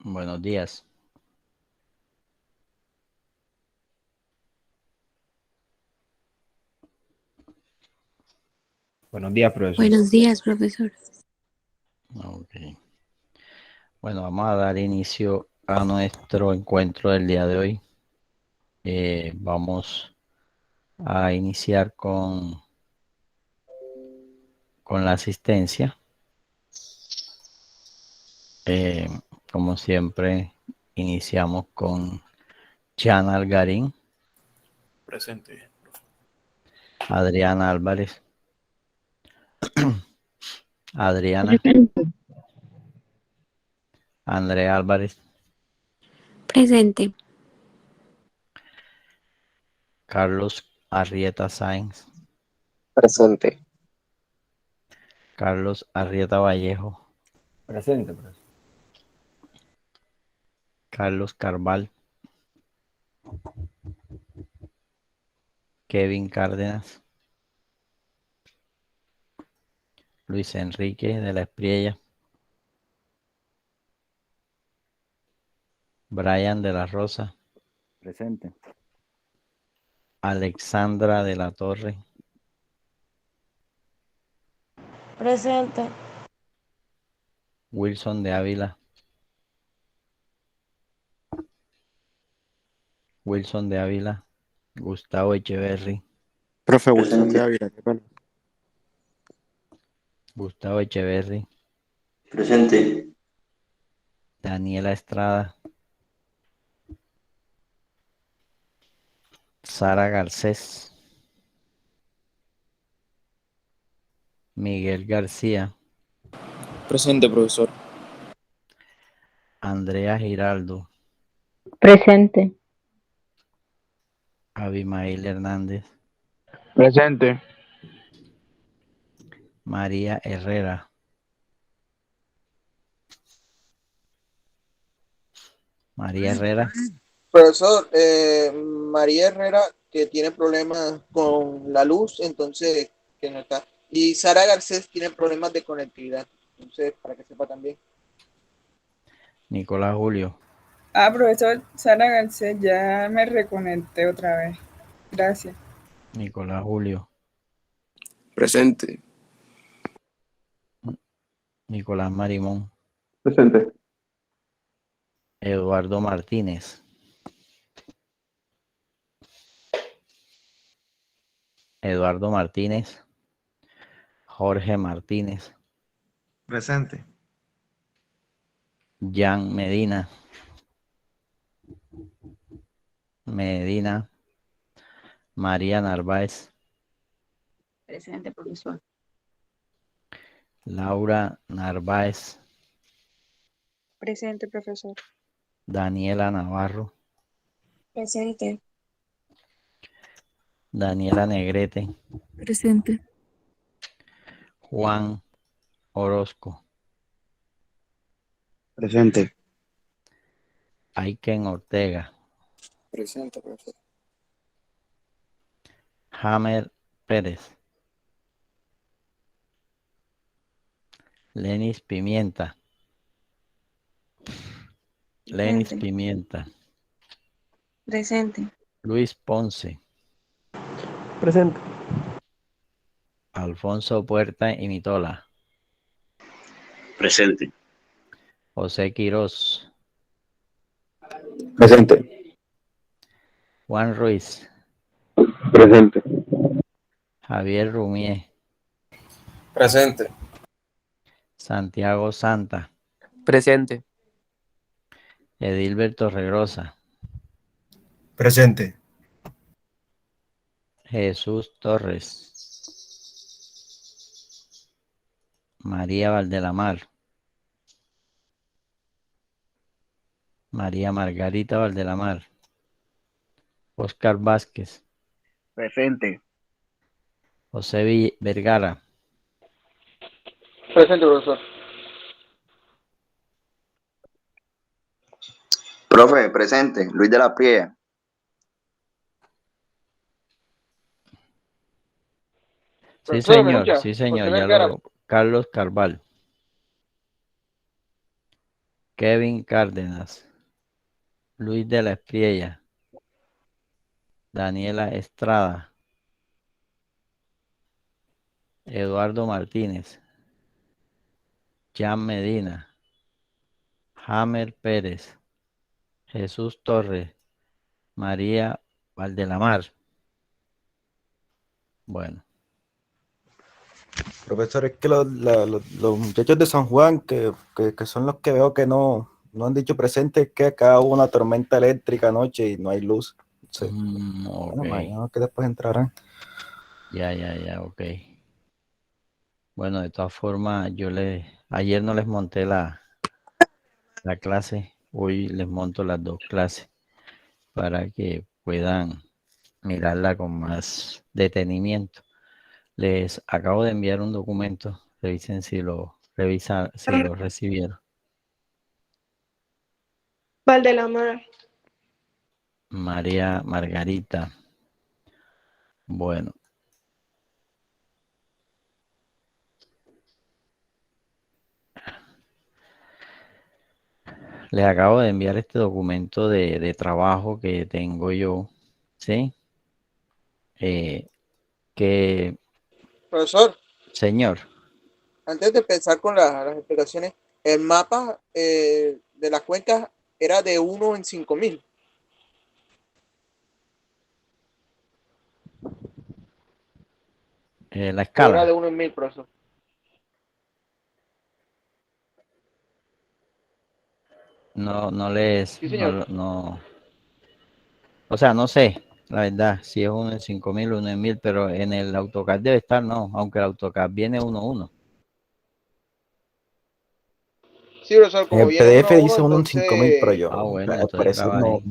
Buenos días. Buenos días, profesor. Buenos días, profesor. Ok. Bueno, vamos a dar inicio a nuestro encuentro del día de hoy. Vamos a iniciar con la asistencia. Eh, Como siempre, iniciamos con Jan Algarín, Presente. Adriana Álvarez, Adriana, Andrea Álvarez, Presente. Carlos Arrieta Sáenz, Presente. Carlos Arrieta Vallejo, Presente, profesor. Carlos Carval, Kevin Cárdenas, Luis Enrique de la Espriella, Brian de la Rosa, Presente. Alexandra de la Torre, Presente. Wilson de Ávila, Wilson de Ávila, Gustavo Echeverry, Profe Wilson de Ávila, qué pena. Gustavo Echeverry, Presente. Daniela Estrada, Sara Garcés, Miguel García, Presente, profesor. Andrea Giraldo, Presente. Abimael Hernández, Presente. María Herrera, María Herrera, Profesor, María Herrera, que tiene problemas con la luz, entonces, que no está. Y Sara Garcés tiene problemas de conectividad, entonces, para que sepa también. Nicolás Julio, Profesor Sara Garcés, ya me reconecté otra vez. Gracias. Nicolás Julio, Presente. Nicolás Marimón, Presente. Eduardo Martínez, Eduardo Martínez, Jorge Martínez, Presente. Jan Medina, Medina, María Narváez, Presente, profesor. Laura Narváez, Presente, profesor. Daniela Navarro, Presente. Daniela Negrete, Presente. Juan Orozco, Presente. Aiken Ortega, Presente, profesor. Hamer Pérez, Lenis Pimienta, Lenis Presente. Pimienta, Presente. Luis Ponce, Presente. Alfonso Puerta y Mitola, Presente. José Quirós, Presente. Juan Ruiz, Presente. Javier Rumié, Presente. Santiago Santa, Presente. Edilberto Regrosa, Presente. Jesús Torres, María Valdelamar, María Margarita Valdelamar, Oscar Vázquez, Presente. José Vergara, Presente, profesor. Profe, presente. Luis de la Prie. Profesor, ¿me escucha? Sí José señor, Vergara. Carlos Carval, Kevin Cárdenas, Luis de la Espriella, Daniela Estrada, Eduardo Martínez, Jan Medina, Hamer Pérez, Jesús Torres, María Valdelamar. Bueno, Profesor, es que los muchachos de San Juan, que son los que veo que no han dicho presente, es que acá hubo una tormenta eléctrica anoche y no hay luz. Sí. ok. Bueno, imagino que después entrarán. Ya, ok. Bueno, de todas formas, ayer no les monté la clase, hoy les monto las dos clases para que puedan mirarla con más detenimiento. Les acabo de enviar un documento, revisen si lo recibieron. Valdelamar. María Margarita. Bueno. Les acabo de enviar este documento de trabajo que tengo yo, ¿sí? Que... Profesor, Señor. antes de empezar con las explicaciones, el mapa de las cuencas era de 1 en 5.000. La escala. Era de 1 en 1.000, profesor. No les... Sí, señor. O sea, no sé, la verdad, si es 1 en 5.000, 1 en 1.000, pero en el AutoCAD debe estar, no, aunque el AutoCAD viene 1-1. Sí, profesor, como En el viene PDF 1 a 1, dice 1 en entonces... 5.000, pero yo... bueno, al entonces parecer no.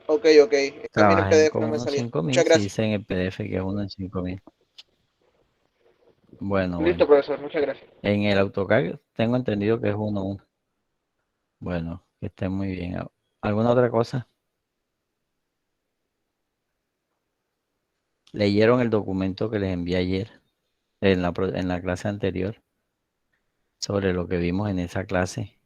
Ok. Es que a mí en el Trabajen PDF con no me 1 en salía. 5.000, Muchas si gracias. dice en el PDF que es 1 en 5.000. Bueno. Listo, profesor, muchas gracias. En el AutoCAD tengo entendido que es 1-1. Bueno, que estén muy bien. ¿Alguna otra cosa? ¿Leyeron el documento que les envié ayer en la clase anterior sobre lo que vimos en esa clase?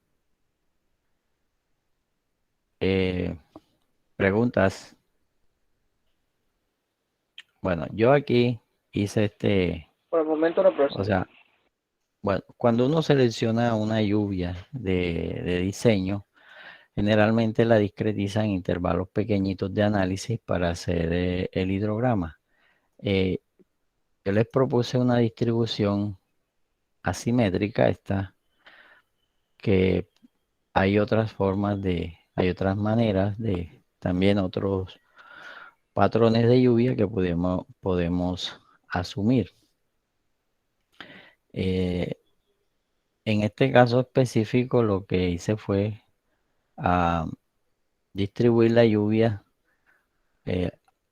Preguntas. Bueno, yo aquí hice Por el momento no, profesor. o sea, bueno, cuando uno selecciona una lluvia de diseño, generalmente la discretiza en intervalos pequeñitos de análisis para hacer el hidrograma. Yo les propuse una distribución asimétrica, que hay otras hay otras maneras también otros patrones de lluvia que podemos asumir. En este caso específico, lo que hice fue distribuir la lluvia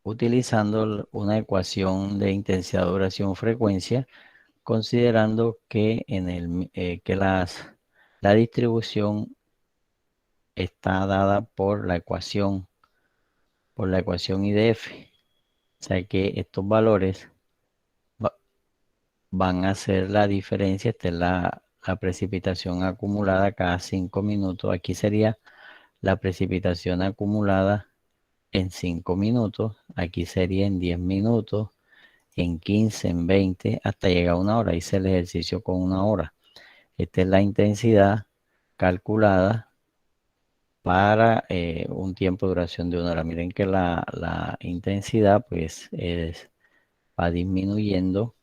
utilizando una ecuación de intensidad, duración, frecuencia, considerando que la distribución está dada por la ecuación IDF. O sea que estos valores van a ser la diferencia. Esta es la precipitación acumulada cada 5 minutos. Aquí sería la precipitación acumulada en 5 minutos. Aquí sería en 10 minutos, en 15, en 20, hasta llegar a 1 hora. Hice el ejercicio con 1 hora. Esta es la intensidad calculada para un tiempo de duración de 1 hora. Miren que la intensidad pues va disminuyendo.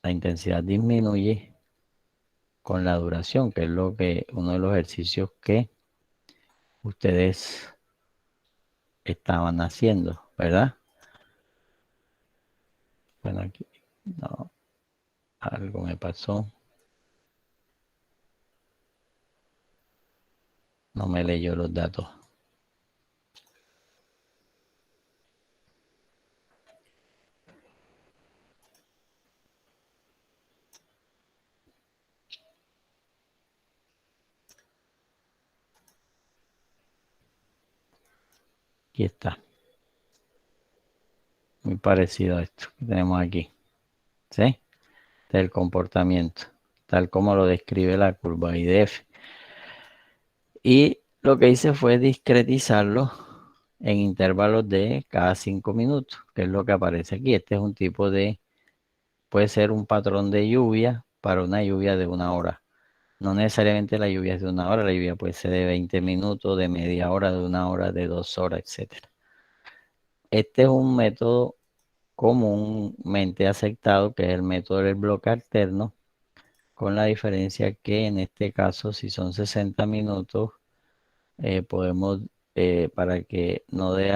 La intensidad disminuye con la duración, que es uno de los ejercicios que ustedes estaban haciendo, ¿verdad? Bueno, aquí no, algo me pasó. No me leyó los datos. Aquí está. Muy parecido a esto que tenemos aquí. ¿Sí? Este es el comportamiento. tal como lo describe la curva IDF. Y lo que hice fue discretizarlo en intervalos de cada 5 minutos, que es lo que aparece aquí. Este es un tipo de, puede ser un patrón de lluvia para una lluvia de 1 hora. No necesariamente la lluvia es de 1 hora, la lluvia puede ser de 20 minutos, de media hora, de 1 hora, de 2 horas, etc. Este es un método comúnmente aceptado, que es el método del bloque alterno, con la diferencia que en este caso, si son 60 minutos, podemos, para que no dé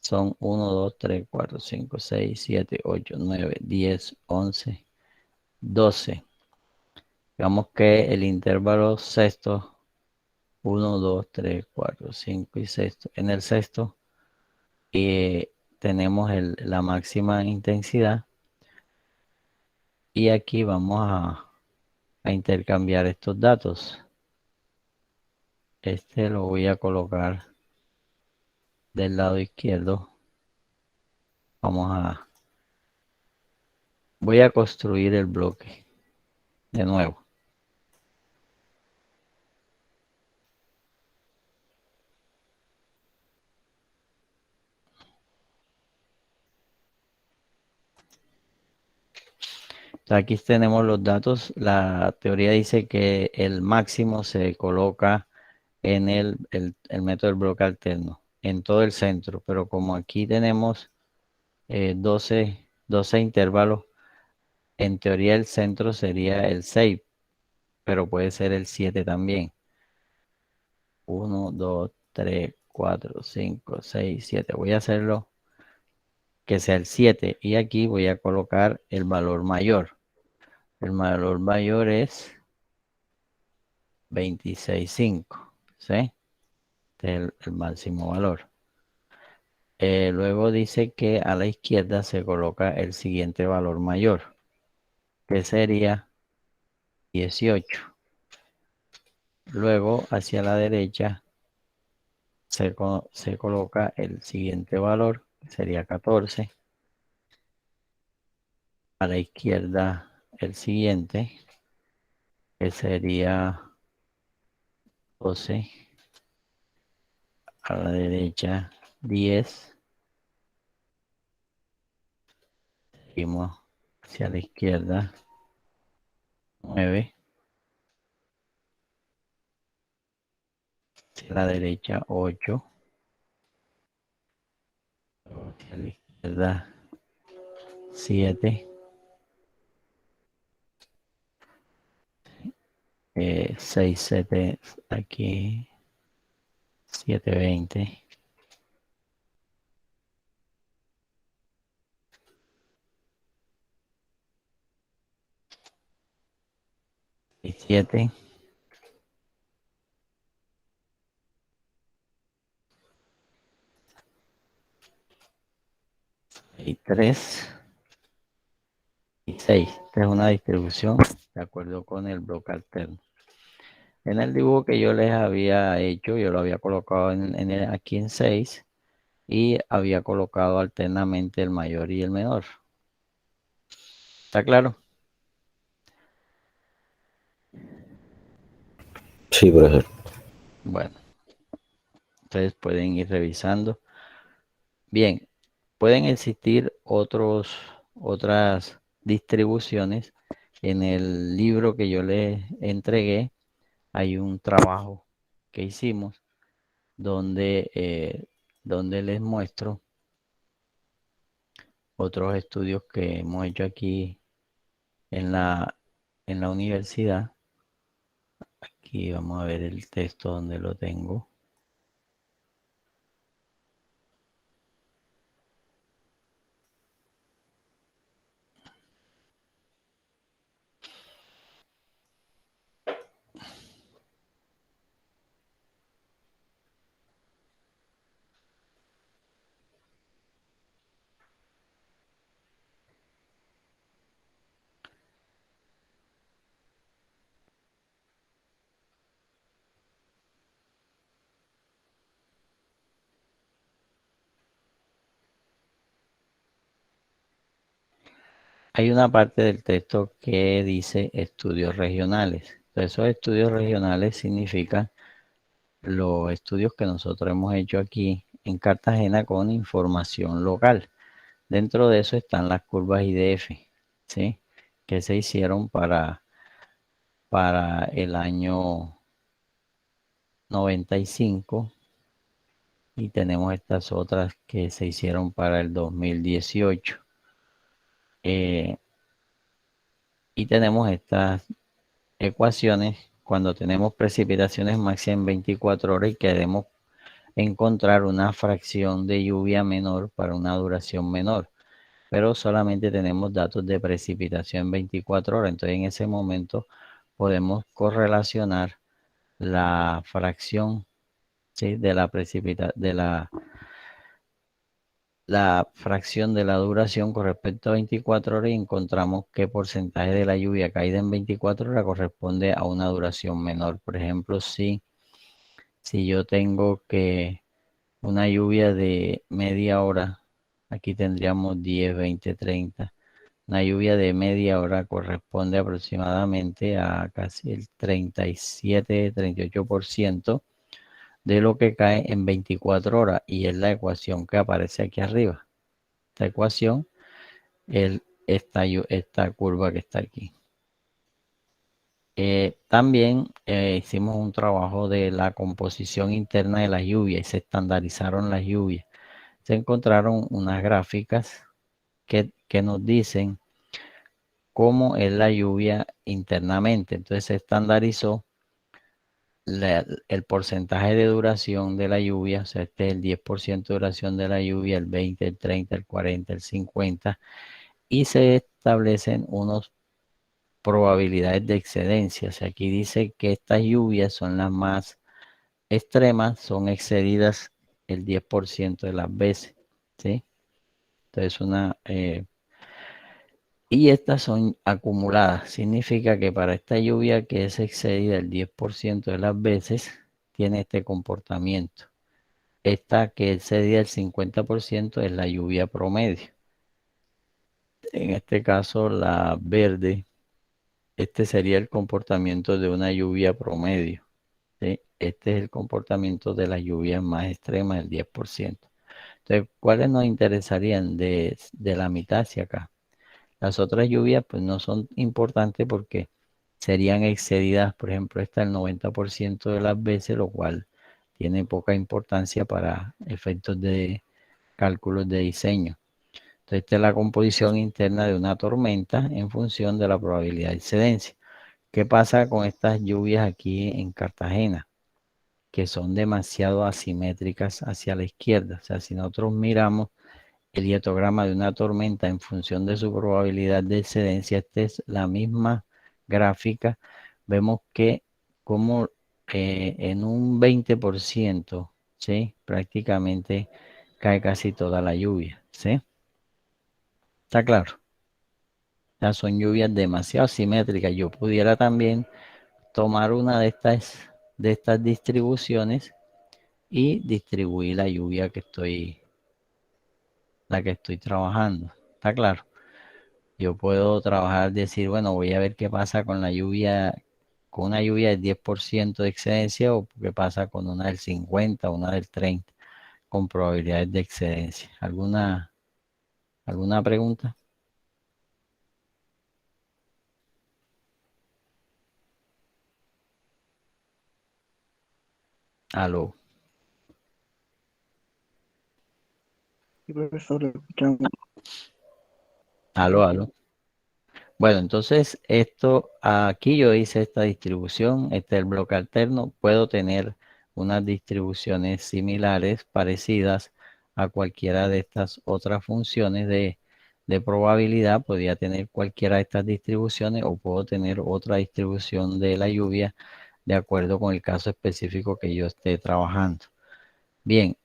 son 1, 2, 3, 4, 5, 6, 7, 8, 9, 10, 11, 12. Digamos que el intervalo sexto, 1, 2, 3, 4, 5 y sexto. En el sexto tenemos la máxima intensidad. Y aquí vamos a intercambiar estos datos. Este lo voy a colocar del lado izquierdo. Voy a construir el bloque de nuevo. Aquí tenemos los datos. La teoría dice que el máximo se coloca en el método del bloque alterno, en todo el centro. Pero como aquí tenemos 12 intervalos, en teoría el centro sería el 6, pero puede ser el 7 también. 1, 2, 3, 4, 5, 6, 7. Voy a hacerlo que sea el 7 y aquí voy a colocar el valor mayor. El valor mayor es 26.5, ¿sí? Este es el máximo valor. Luego dice que a la izquierda se coloca el siguiente valor mayor, que sería 18. Luego hacia la derecha se coloca el siguiente valor, que sería 14. A la izquierda el siguiente, que sería 12. A la derecha 10. Seguimos hacia la izquierda 9. Hacia la derecha 8. Hacia la izquierda 7. 6, 7 aquí. 7, 20. Y 7. Y 3. Y 6. Esta es una distribución de acuerdo con el bloque alterno. En el dibujo que yo les había hecho, yo lo había colocado aquí en 6 y había colocado alternamente el mayor y el menor. ¿Está claro? Sí, profesor. Bueno, ustedes pueden ir revisando. Bien, pueden existir otras distribuciones. En el libro que yo les entregué, hay un trabajo que hicimos donde les muestro otros estudios que hemos hecho aquí en la universidad. Aquí vamos a ver el texto donde lo tengo. hay una parte del texto que dice estudios regionales. Entonces, esos estudios regionales significan los estudios que nosotros hemos hecho aquí en Cartagena con información local. Dentro de eso están las curvas IDF, ¿sí? Que se hicieron para el año 95 y tenemos estas otras que se hicieron para el 2018. Y tenemos estas ecuaciones cuando tenemos precipitaciones máximas en 24 horas y queremos encontrar una fracción de lluvia menor para una duración menor, pero solamente tenemos datos de precipitación en 24 horas. Entonces, en ese momento podemos correlacionar la fracción, ¿sí?, de la fracción de la duración con respecto a 24 horas y encontramos qué porcentaje de la lluvia caída en 24 horas corresponde a una duración menor. Por ejemplo, si yo tengo que una lluvia de media hora, aquí tendríamos 10, 20, 30. Una lluvia de media hora corresponde aproximadamente a casi el 37, 38% de lo que cae en 24 horas y es la ecuación que aparece aquí arriba. Esta ecuación, esta curva que está aquí. También hicimos un trabajo de la composición interna de la lluvia y se estandarizaron las lluvias. Se encontraron unas gráficas que nos dicen cómo es la lluvia internamente. Entonces se estandarizó el porcentaje de duración de la lluvia, o sea, este es el 10% de duración de la lluvia, el 20, el 30, el 40, el 50, y se establecen unas probabilidades de excedencia. O sea, aquí dice que estas lluvias son las más extremas, son excedidas el 10% de las veces, ¿sí? Entonces, y estas son acumuladas. Significa que para esta lluvia que es excedida el 10% de las veces, tiene este comportamiento. Esta que es excedida el 50% es la lluvia promedio. En este caso, la verde, este sería el comportamiento de una lluvia promedio, ¿sí? Este es el comportamiento de las lluvias más extremas, el 10%. Entonces, ¿cuáles nos interesarían de la mitad hacia acá? Las otras lluvias pues no son importantes porque serían excedidas, por ejemplo, esta el 90% de las veces, lo cual tiene poca importancia para efectos de cálculos de diseño. Entonces, esta es la composición interna de una tormenta en función de la probabilidad de excedencia. ¿Qué pasa con estas lluvias aquí en Cartagena? Que son demasiado asimétricas hacia la izquierda. O sea, si nosotros miramos el hietograma de una tormenta en función de su probabilidad de excedencia, esta es la misma gráfica. Vemos que como en un 20%, ¿sí?, prácticamente cae casi toda la lluvia, ¿sí? ¿Está claro? O sea, son lluvias demasiado simétricas. Yo pudiera también tomar una de estas distribuciones y distribuir la lluvia que estoy trabajando. ¿Está claro? Yo puedo trabajar, decir, bueno, voy a ver qué pasa con la lluvia, con una lluvia del 10% de excedencia o qué pasa con una del 50, una del 30, con probabilidades de excedencia. ¿Alguna pregunta? Aló. Sí, profesor, lo escuchamos. Aló. Bueno, entonces aquí yo hice esta distribución, este es el bloque alterno, puedo tener unas distribuciones similares, parecidas a cualquiera de estas otras funciones de probabilidad, podría tener cualquiera de estas distribuciones o puedo tener otra distribución de la lluvia de acuerdo con el caso específico que yo esté trabajando. Bien,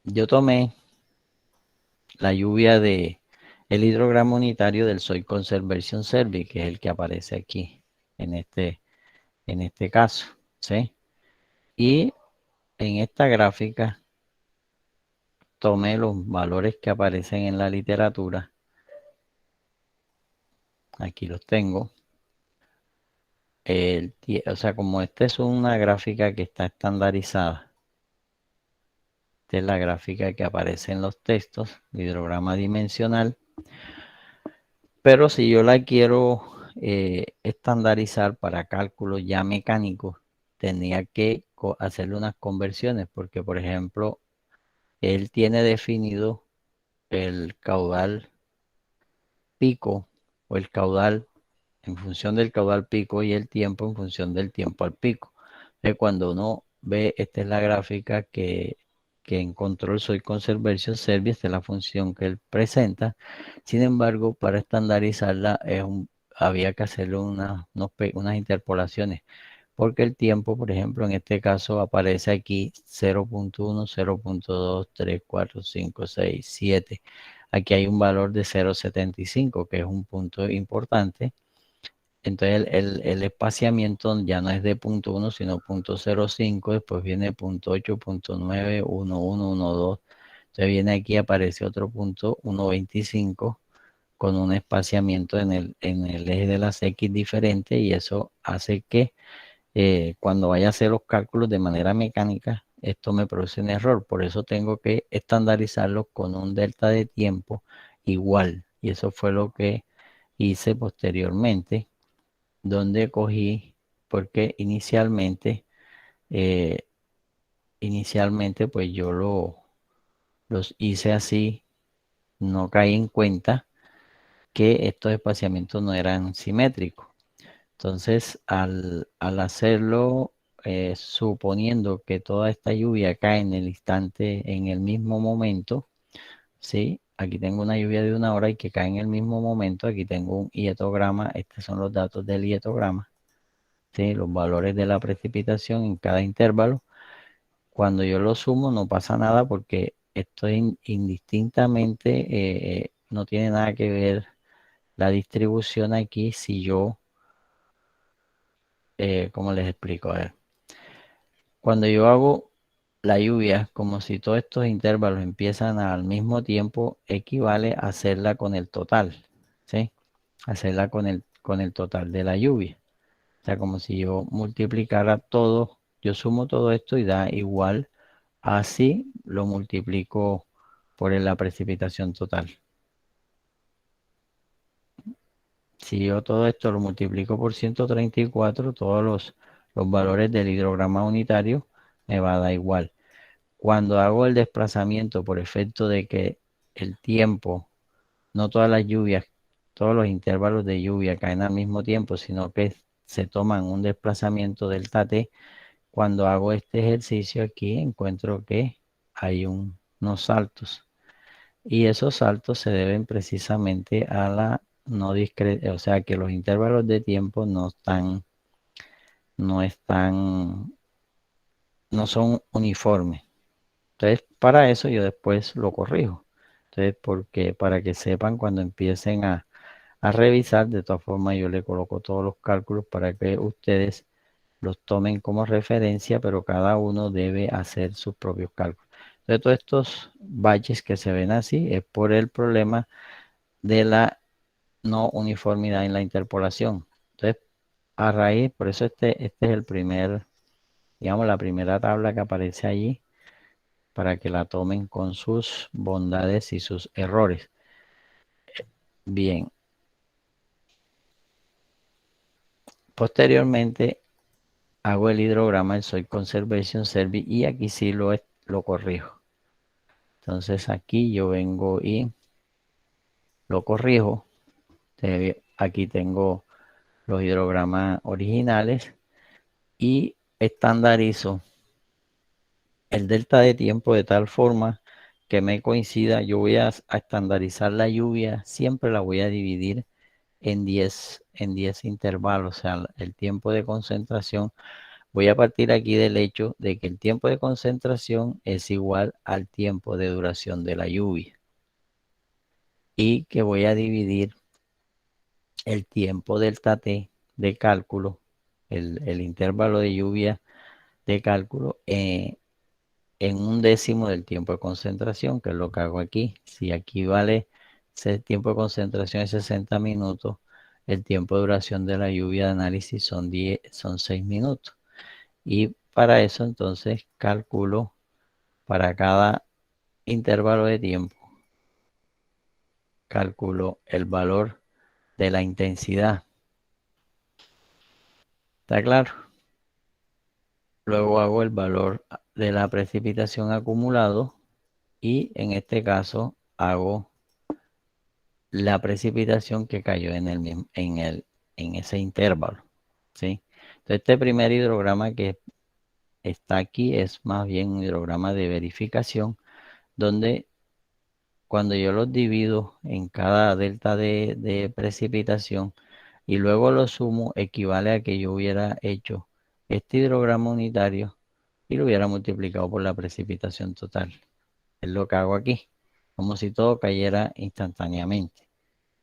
yo tomé la lluvia el hidrograma unitario del Soil Conservation Survey, que es el que aparece aquí en este en este caso, ¿sí? Y en esta gráfica tomé los valores que aparecen en la literatura. Aquí los tengo. O sea, como esta es una gráfica que está estandarizada. Esta es la gráfica que aparece en los textos, hidrograma dimensional. Pero si yo la quiero estandarizar para cálculos ya mecánicos, tendría que hacerle unas conversiones, porque por ejemplo, él tiene definido el caudal pico o el caudal en función del caudal pico y el tiempo en función del tiempo al pico. Entonces, cuando uno ve, esta es la gráfica que encontró el Soil Conservation Service, esta es la función que él presenta. Sin embargo, para estandarizarla había que hacerle unas interpolaciones, porque el tiempo, por ejemplo, en este caso aparece aquí 0.1, 0.2, 3, 4, 5, 6, 7. Aquí hay un valor de 0.75, que es un punto importante. Entonces el espaciamiento ya no es de 0.1, sino 0.05, después viene 0.8, 0.9, 1, 1, 1, 2. Entonces viene aquí, aparece otro punto, 1.25, con un espaciamiento en el eje de las X diferente, y eso hace que cuando vaya a hacer los cálculos de manera mecánica, esto me produce un error. Por eso tengo que estandarizarlo con un delta de tiempo igual. Y eso fue lo que hice posteriormente, donde cogí, porque inicialmente pues yo los hice así, no caí en cuenta que estos espaciamientos no eran simétricos. Entonces, al hacerlo, suponiendo que toda esta lluvia cae en el instante, en el mismo momento, ¿sí? Aquí tengo una lluvia de 1 hora y que cae en el mismo momento. Aquí tengo un hietograma. Estos son los datos del hietograma, ¿sí? Los valores de la precipitación en cada intervalo. Cuando yo lo sumo no pasa nada, porque esto indistintamente no tiene nada que ver la distribución aquí. Si yo, ¿cómo les explico? A ver, cuando yo hago la lluvia, como si todos estos intervalos empiezan al mismo tiempo, equivale a hacerla con el total, ¿sí? Hacerla con el total de la lluvia. O sea, como si yo multiplicara todo, yo sumo todo esto y da igual, así lo multiplico por la precipitación total. Si yo todo esto lo multiplico por 134, todos los valores del hidrograma unitario me va a dar igual. Cuando hago el desplazamiento por efecto de que el tiempo, no todas las lluvias, todos los intervalos de lluvia caen al mismo tiempo, sino que se toman un desplazamiento delta T, cuando hago este ejercicio aquí encuentro que hay unos saltos. Y esos saltos se deben precisamente a la no discreta, o sea que los intervalos de tiempo no son uniformes. Entonces, para eso yo después lo corrijo. Entonces, para que sepan cuando empiecen a revisar, de todas formas yo le coloco todos los cálculos para que ustedes los tomen como referencia, pero cada uno debe hacer sus propios cálculos. Entonces, todos estos baches que se ven así es por el problema de la no uniformidad en la interpolación. Entonces, a raíz, por eso este es el primer, digamos, la primera tabla que aparece allí, para que la tomen con sus bondades y sus errores. Bien. Posteriormente hago el hidrograma del Soil Conservation Service y aquí sí lo corrijo. Entonces aquí yo vengo y lo corrijo. Aquí tengo los hidrogramas originales y estandarizo el delta de tiempo de tal forma que me coincida. Yo voy a estandarizar la lluvia, siempre la voy a dividir en 10 intervalos, o sea, el tiempo de concentración. Voy a partir aquí del hecho de que el tiempo de concentración es igual al tiempo de duración de la lluvia, y que voy a dividir el tiempo delta T de cálculo el intervalo de lluvia de cálculo en 1/10 del tiempo de concentración, que es lo que hago aquí. Si aquí vale ese tiempo de concentración es 60 minutos, el tiempo de duración de la lluvia de análisis son 6 minutos. Y para eso entonces calculo para cada intervalo de tiempo, calculo el valor de la intensidad. ¿Está claro? Luego hago el valor de la precipitación acumulado y en este caso hago la precipitación que cayó en ese intervalo, ¿sí? Entonces, este primer hidrograma que está aquí es más bien un hidrograma de verificación, donde cuando yo los divido en cada delta de precipitación y luego lo sumo, equivale a que yo hubiera hecho este hidrograma unitario y lo hubiera multiplicado por la precipitación total. Es lo que hago aquí, como si todo cayera instantáneamente.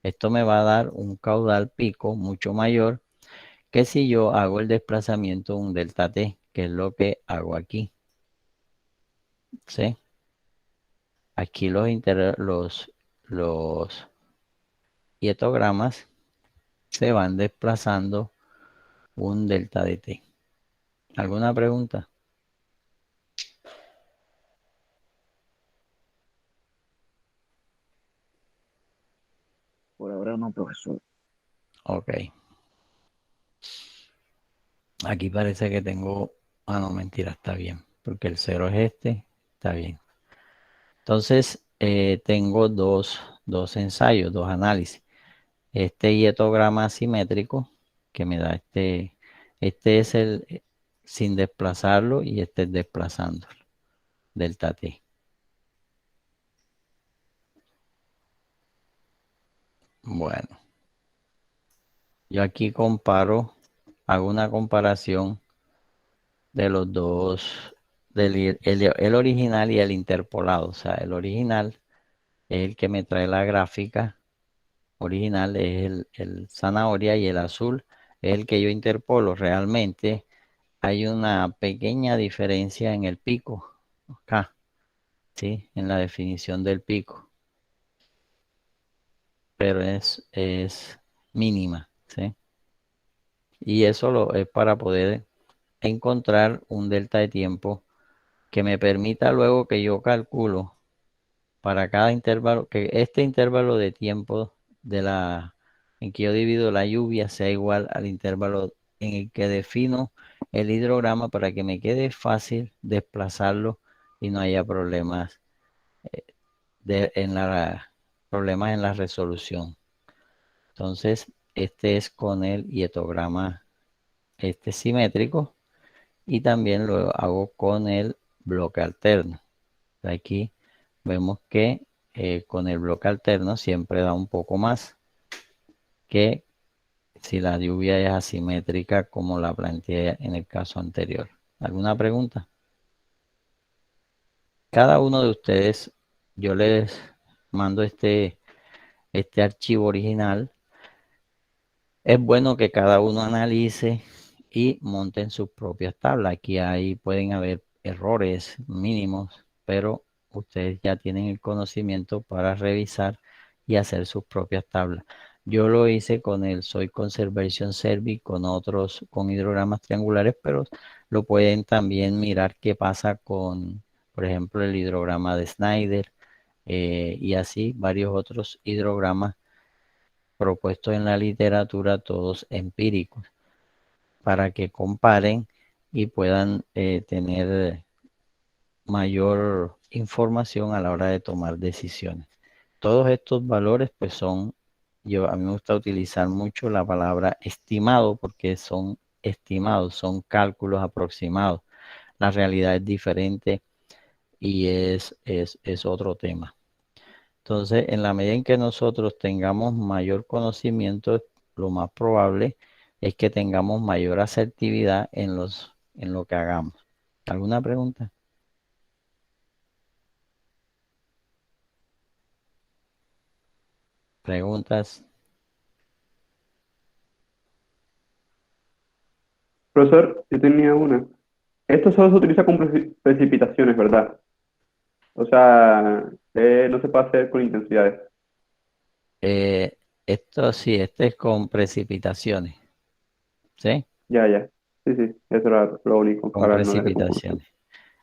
Esto me va a dar un caudal pico mucho mayor que si yo hago el desplazamiento un delta T, que es lo que hago aquí. ¿Sí? Aquí los hietogramas se van desplazando un delta de T. ¿Alguna pregunta? Por ahora no, profesor. Ok. Aquí parece que tengo... Ah, no, mentira, está bien. Porque el 0 es este. Está bien. Entonces, tengo dos ensayos, dos análisis. Este hietograma asimétrico que me da este es el sin desplazarlo y este es desplazándolo, delta T. Bueno, yo aquí hago una comparación de los dos, el original y el interpolado. O sea, el original es el que me trae la gráfica original, es el zanahoria, y el azul es el que yo interpolo. Realmente hay una pequeña diferencia en el pico, acá, ¿sí? En la definición del pico, pero es mínima, ¿sí? Y eso es para poder encontrar un delta de tiempo que me permita luego que yo calculo para cada intervalo, que este intervalo de tiempo en que yo divido la lluvia sea igual al intervalo en el que defino el hidrograma para que me quede fácil desplazarlo y no haya problemas problemas en la resolución. Entonces, este es con el hietograma simétrico y también lo hago con el bloque alterno. Aquí vemos que con el bloque alterno siempre da un poco más que si la lluvia es asimétrica como la planteé en el caso anterior. ¿Alguna pregunta? Cada uno de ustedes, yo les mando este archivo original. Es bueno que cada uno analice y monten sus propias tablas. Aquí pueden haber errores mínimos, pero ustedes ya tienen el conocimiento para revisar y hacer sus propias tablas. Yo lo hice con el Soil Conservation Service, con hidrogramas triangulares, pero lo pueden también mirar qué pasa con, por ejemplo, el hidrograma de Snyder y así varios otros hidrogramas propuestos en la literatura, todos empíricos, para que comparen y puedan tener mayor información a la hora de tomar decisiones. Todos estos valores pues a mí me gusta utilizar mucho la palabra estimado porque son estimados, son cálculos aproximados. La realidad es diferente y es otro tema. Entonces, en la medida en que nosotros tengamos mayor conocimiento, lo más probable es que tengamos mayor asertividad en lo que hagamos. ¿Alguna pregunta? ¿Preguntas? Profesor, yo tenía una. Esto solo se utiliza con precipitaciones, ¿verdad? O sea, no se puede hacer con intensidades. Esto sí, este es con precipitaciones, ¿sí? Ya, ya. Sí, sí, eso era lo único Con para no darle confusión. precipitaciones.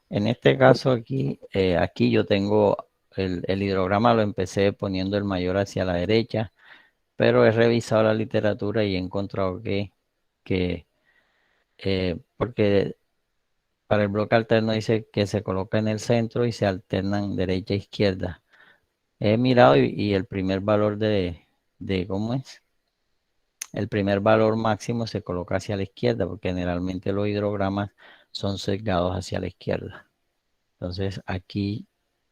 En este caso aquí, aquí yo tengo el hidrograma, lo empecé poniendo el mayor hacia la derecha, pero he revisado la literatura y he encontrado que porque para el bloque alterno dice que se coloca en el centro y se alternan derecha e izquierda. He mirado y el primer valor ¿cómo es? El primer valor máximo se coloca hacia la izquierda, porque generalmente los hidrogramas son sesgados hacia la izquierda. Entonces aquí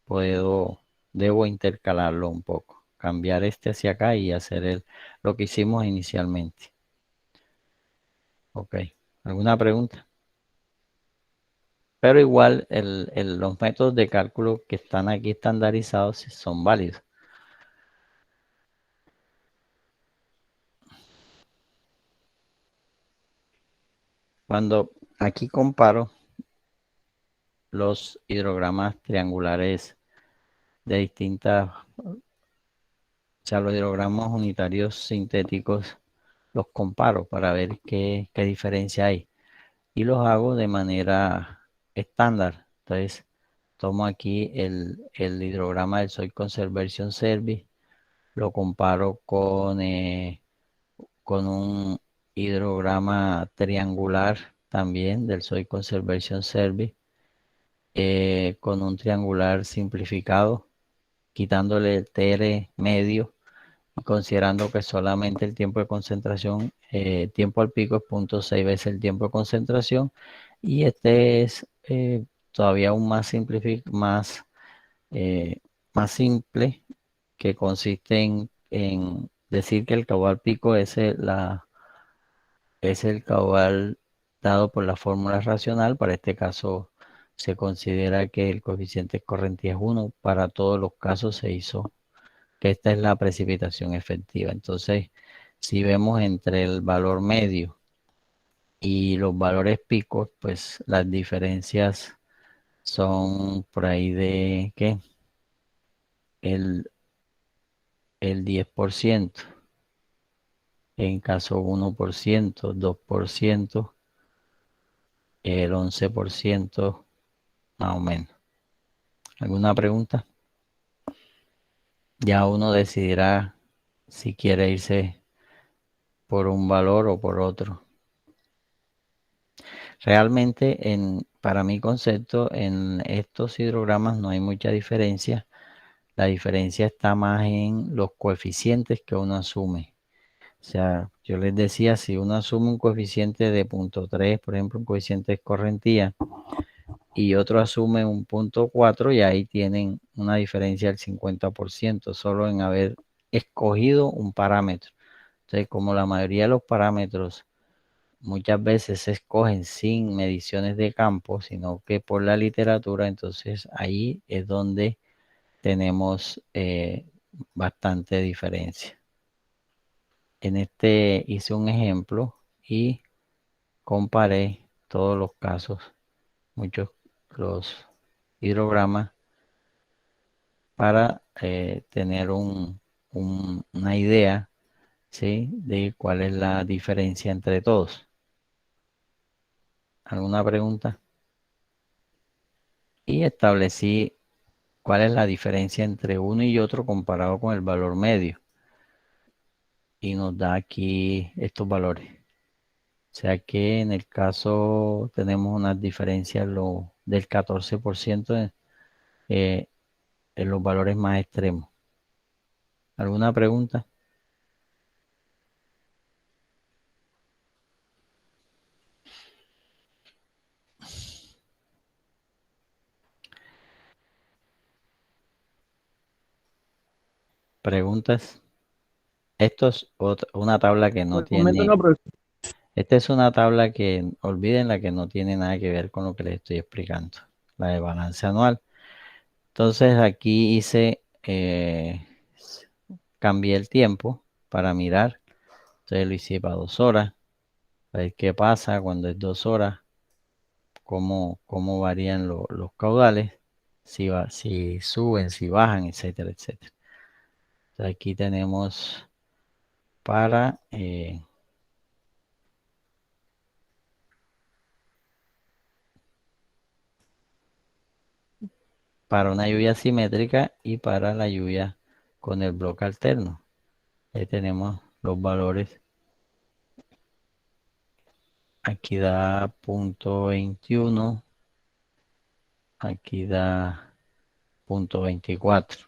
debo intercalarlo un poco, cambiar este hacia acá y hacer lo que hicimos inicialmente. Ok, ¿alguna pregunta? Pero igual los métodos de cálculo que están aquí estandarizados son válidos. Cuando aquí comparo los hidrogramas triangulares de o sea, los hidrogramas unitarios sintéticos, los comparo para ver qué diferencia hay. Y los hago de manera estándar. Entonces, tomo aquí el hidrograma del Soil Conservation Service, lo comparo con un hidrograma triangular también del Soil Conservation Service, con un triangular simplificado, quitándole el TR medio y considerando que solamente el tiempo de concentración, tiempo al pico es 0.6 veces el tiempo de concentración, y este es todavía aún más más simple, que consiste en decir que el caudal pico es el caudal dado por la fórmula racional. Para este caso se considera que el coeficiente de correntía es 1. Para todos los casos se hizo que esta es la precipitación efectiva. Entonces, si vemos entre el valor medio y los valores picos, pues las diferencias son por ahí de, ¿qué? El 10%, en caso 1%, 2%, el 11%, más o menos. ¿Alguna pregunta? Ya uno decidirá si quiere irse por un valor o por otro. Realmente, para mi concepto, en estos hidrogramas no hay mucha diferencia. La diferencia está más en los coeficientes que uno asume. O sea, yo les decía, si uno asume un coeficiente de 0.3, por ejemplo, un coeficiente de escorrentía, y otro asume un 0.4, y ahí tienen una diferencia del 50%, solo en haber escogido un parámetro. Entonces, como la mayoría de los parámetros muchas veces se escogen sin mediciones de campo, sino que por la literatura, entonces ahí es donde tenemos bastante diferencia. En este hice un ejemplo y comparé todos los casos, los hidrogramas, para tener una idea, ¿sí?, de cuál es la diferencia entre todos. ¿Alguna pregunta? Y establecí cuál es la diferencia entre uno y otro comparado con el valor medio. Y nos da aquí estos valores. O sea que en el caso tenemos unas diferencias del 14% en los valores más extremos. ¿Alguna pregunta? ¿Preguntas? Esto es una tabla que no tiene... Esta es una tabla que, olviden, la que no tiene nada que ver con lo que les estoy explicando, la de balance anual. Entonces aquí cambié el tiempo para mirar. Entonces lo hice para 2 horas, ver qué pasa cuando es 2 horas, cómo varían los caudales, si suben, si bajan, etcétera, etcétera. Entonces aquí tenemos para una lluvia simétrica y para la lluvia con el bloque alterno. Ahí tenemos los valores. Aquí da 0.21. Aquí da 0.24.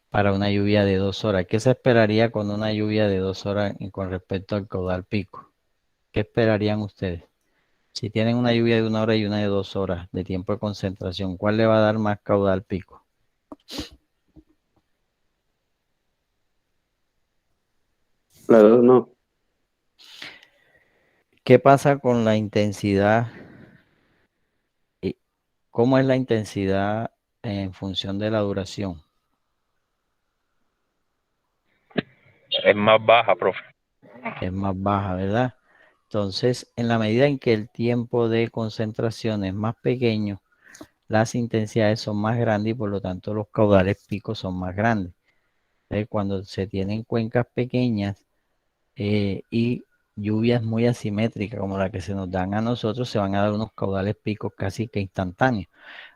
Para una lluvia de 2 horas. ¿Qué se esperaría con una lluvia de 2 horas con respecto al caudal pico? ¿Qué esperarían ustedes? Si tienen una lluvia de 1 hora y una de 2 horas de tiempo de concentración, ¿cuál le va a dar más caudal pico? La dos no. ¿Qué pasa con la intensidad? ¿Cómo es la intensidad en función de la duración? Es más baja, profe. Es más baja, ¿verdad? Entonces, en la medida en que el tiempo de concentración es más pequeño, las intensidades son más grandes y por lo tanto los caudales picos son más grandes. Entonces, cuando se tienen cuencas pequeñas y lluvias muy asimétricas como la que se nos dan a nosotros, se van a dar unos caudales picos casi que instantáneos.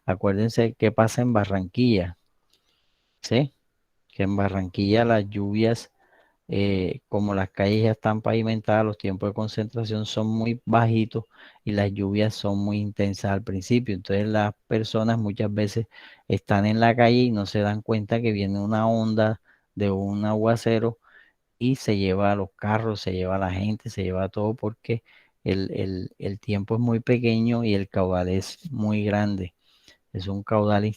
Acuérdense qué pasa en Barranquilla, ¿sí? Que en Barranquilla las lluvias, como las calles ya están pavimentadas, los tiempos de concentración son muy bajitos y las lluvias son muy intensas al principio. Entonces las personas muchas veces están en la calle y no se dan cuenta que viene una onda de un aguacero y se lleva a los carros, se lleva a la gente, se lleva todo porque el tiempo es muy pequeño y el caudal es muy grande. Es un caudal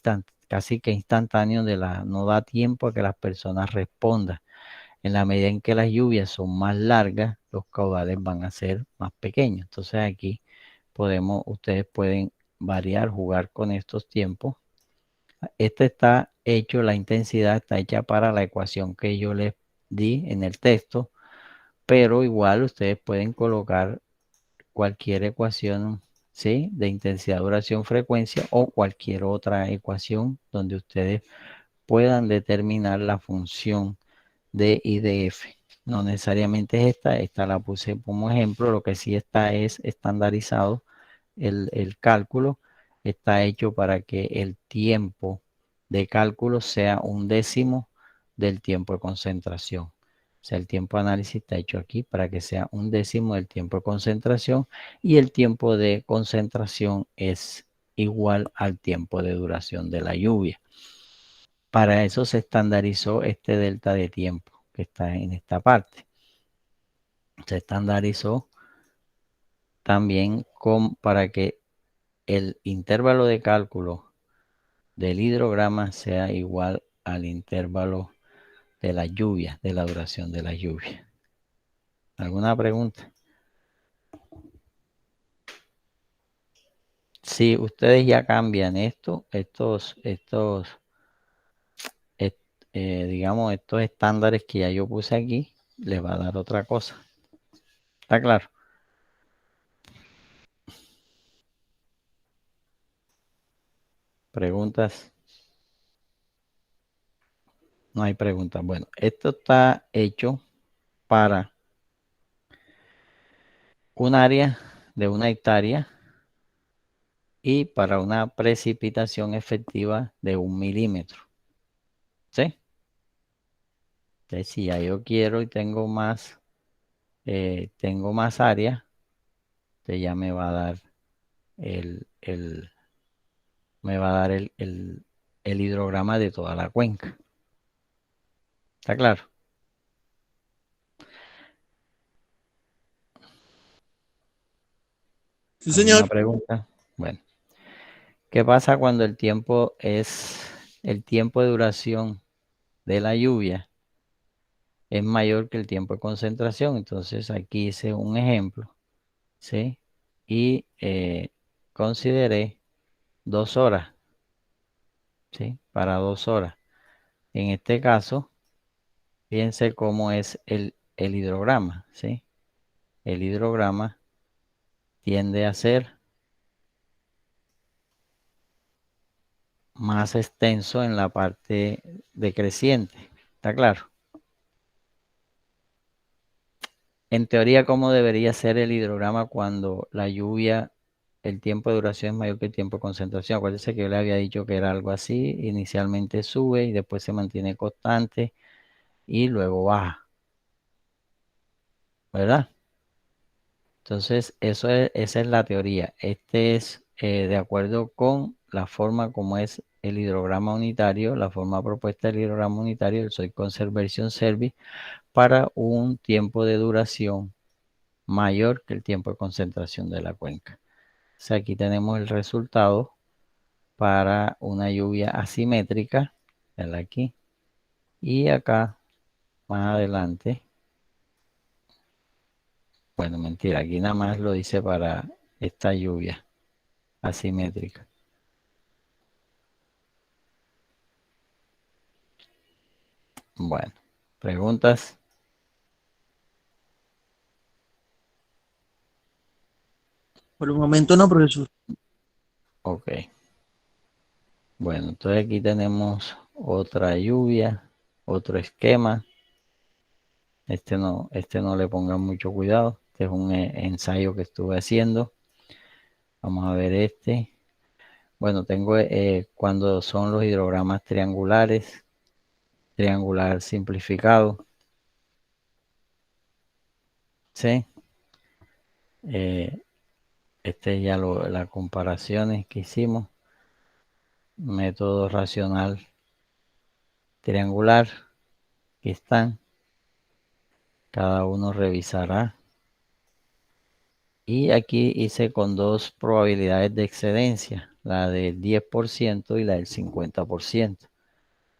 casi que instantáneo no da tiempo a que las personas respondan. En la medida en que las lluvias son más largas, los caudales van a ser más pequeños. Entonces aquí ustedes pueden variar, jugar con estos tiempos. La intensidad está hecha para la ecuación que yo les di en el texto, pero igual ustedes pueden colocar cualquier ecuación, ¿sí? De intensidad, duración, frecuencia o cualquier otra ecuación donde ustedes puedan determinar la función de I de F. No necesariamente es esta la puse como ejemplo, lo que sí está es estandarizado el cálculo, está hecho para que el tiempo de cálculo sea 1/10 del tiempo de concentración. O sea, el tiempo de análisis está hecho aquí para que sea 1/10 del tiempo de concentración y el tiempo de concentración es igual al tiempo de duración de la lluvia. Para eso se estandarizó este delta de tiempo que está en esta parte. Se estandarizó también para que el intervalo de cálculo del hidrograma sea igual al intervalo de la lluvia, de la duración de la lluvia. ¿Alguna pregunta? Si ustedes ya cambian digamos, estos estándares que ya yo puse aquí, les va a dar otra cosa. ¿Está claro? ¿Preguntas? No hay preguntas. Bueno, esto está hecho para un área de 1 hectárea y para una precipitación efectiva de 1 milímetro. ¿Sí? Entonces, si ya yo quiero y tengo más área, entonces ya me va a dar el hidrograma de toda la cuenca. ¿Está claro? Sí, ¿Alguna señor. pregunta? Bueno, ¿qué pasa cuando el tiempo de duración de la lluvia es mayor que el tiempo de concentración? Entonces aquí hice un ejemplo, ¿sí? Y consideré 2 horas, ¿sí? Para 2 horas. En este caso, fíjense cómo es el hidrograma, ¿sí? el hidrograma tiende a ser más extenso en la parte decreciente. ¿Está claro? En teoría, ¿cómo debería ser el hidrograma cuando la lluvia, el tiempo de duración es mayor que el tiempo de concentración? Acuérdense que yo le había dicho que era algo así. Inicialmente sube y después se mantiene constante y luego baja. ¿Verdad? Entonces, esa es la teoría. Este es de acuerdo con la forma como es el hidrograma unitario, la forma propuesta del hidrograma unitario, el Soil Conservation Service, para un tiempo de duración mayor que el tiempo de concentración de la cuenca. O sea, aquí tenemos el resultado para una lluvia asimétrica, ¿verdad? Aquí. Y acá, más adelante, bueno, mentira, aquí nada más lo dice para esta lluvia asimétrica. Bueno, preguntas. Por el momento no, profesor. Ok. Bueno, entonces aquí tenemos otra lluvia, otro esquema. Este no le pongan mucho cuidado. Este es un ensayo que estuve haciendo. Vamos a ver este. Bueno, tengo cuando son los hidrogramas triangulares, triangular simplificado. ¿Sí? Este ya las comparaciones que hicimos. Método racional triangular. Aquí están. Cada uno revisará. Y aquí hice con dos probabilidades de excedencia, la del 10% y la del 50%,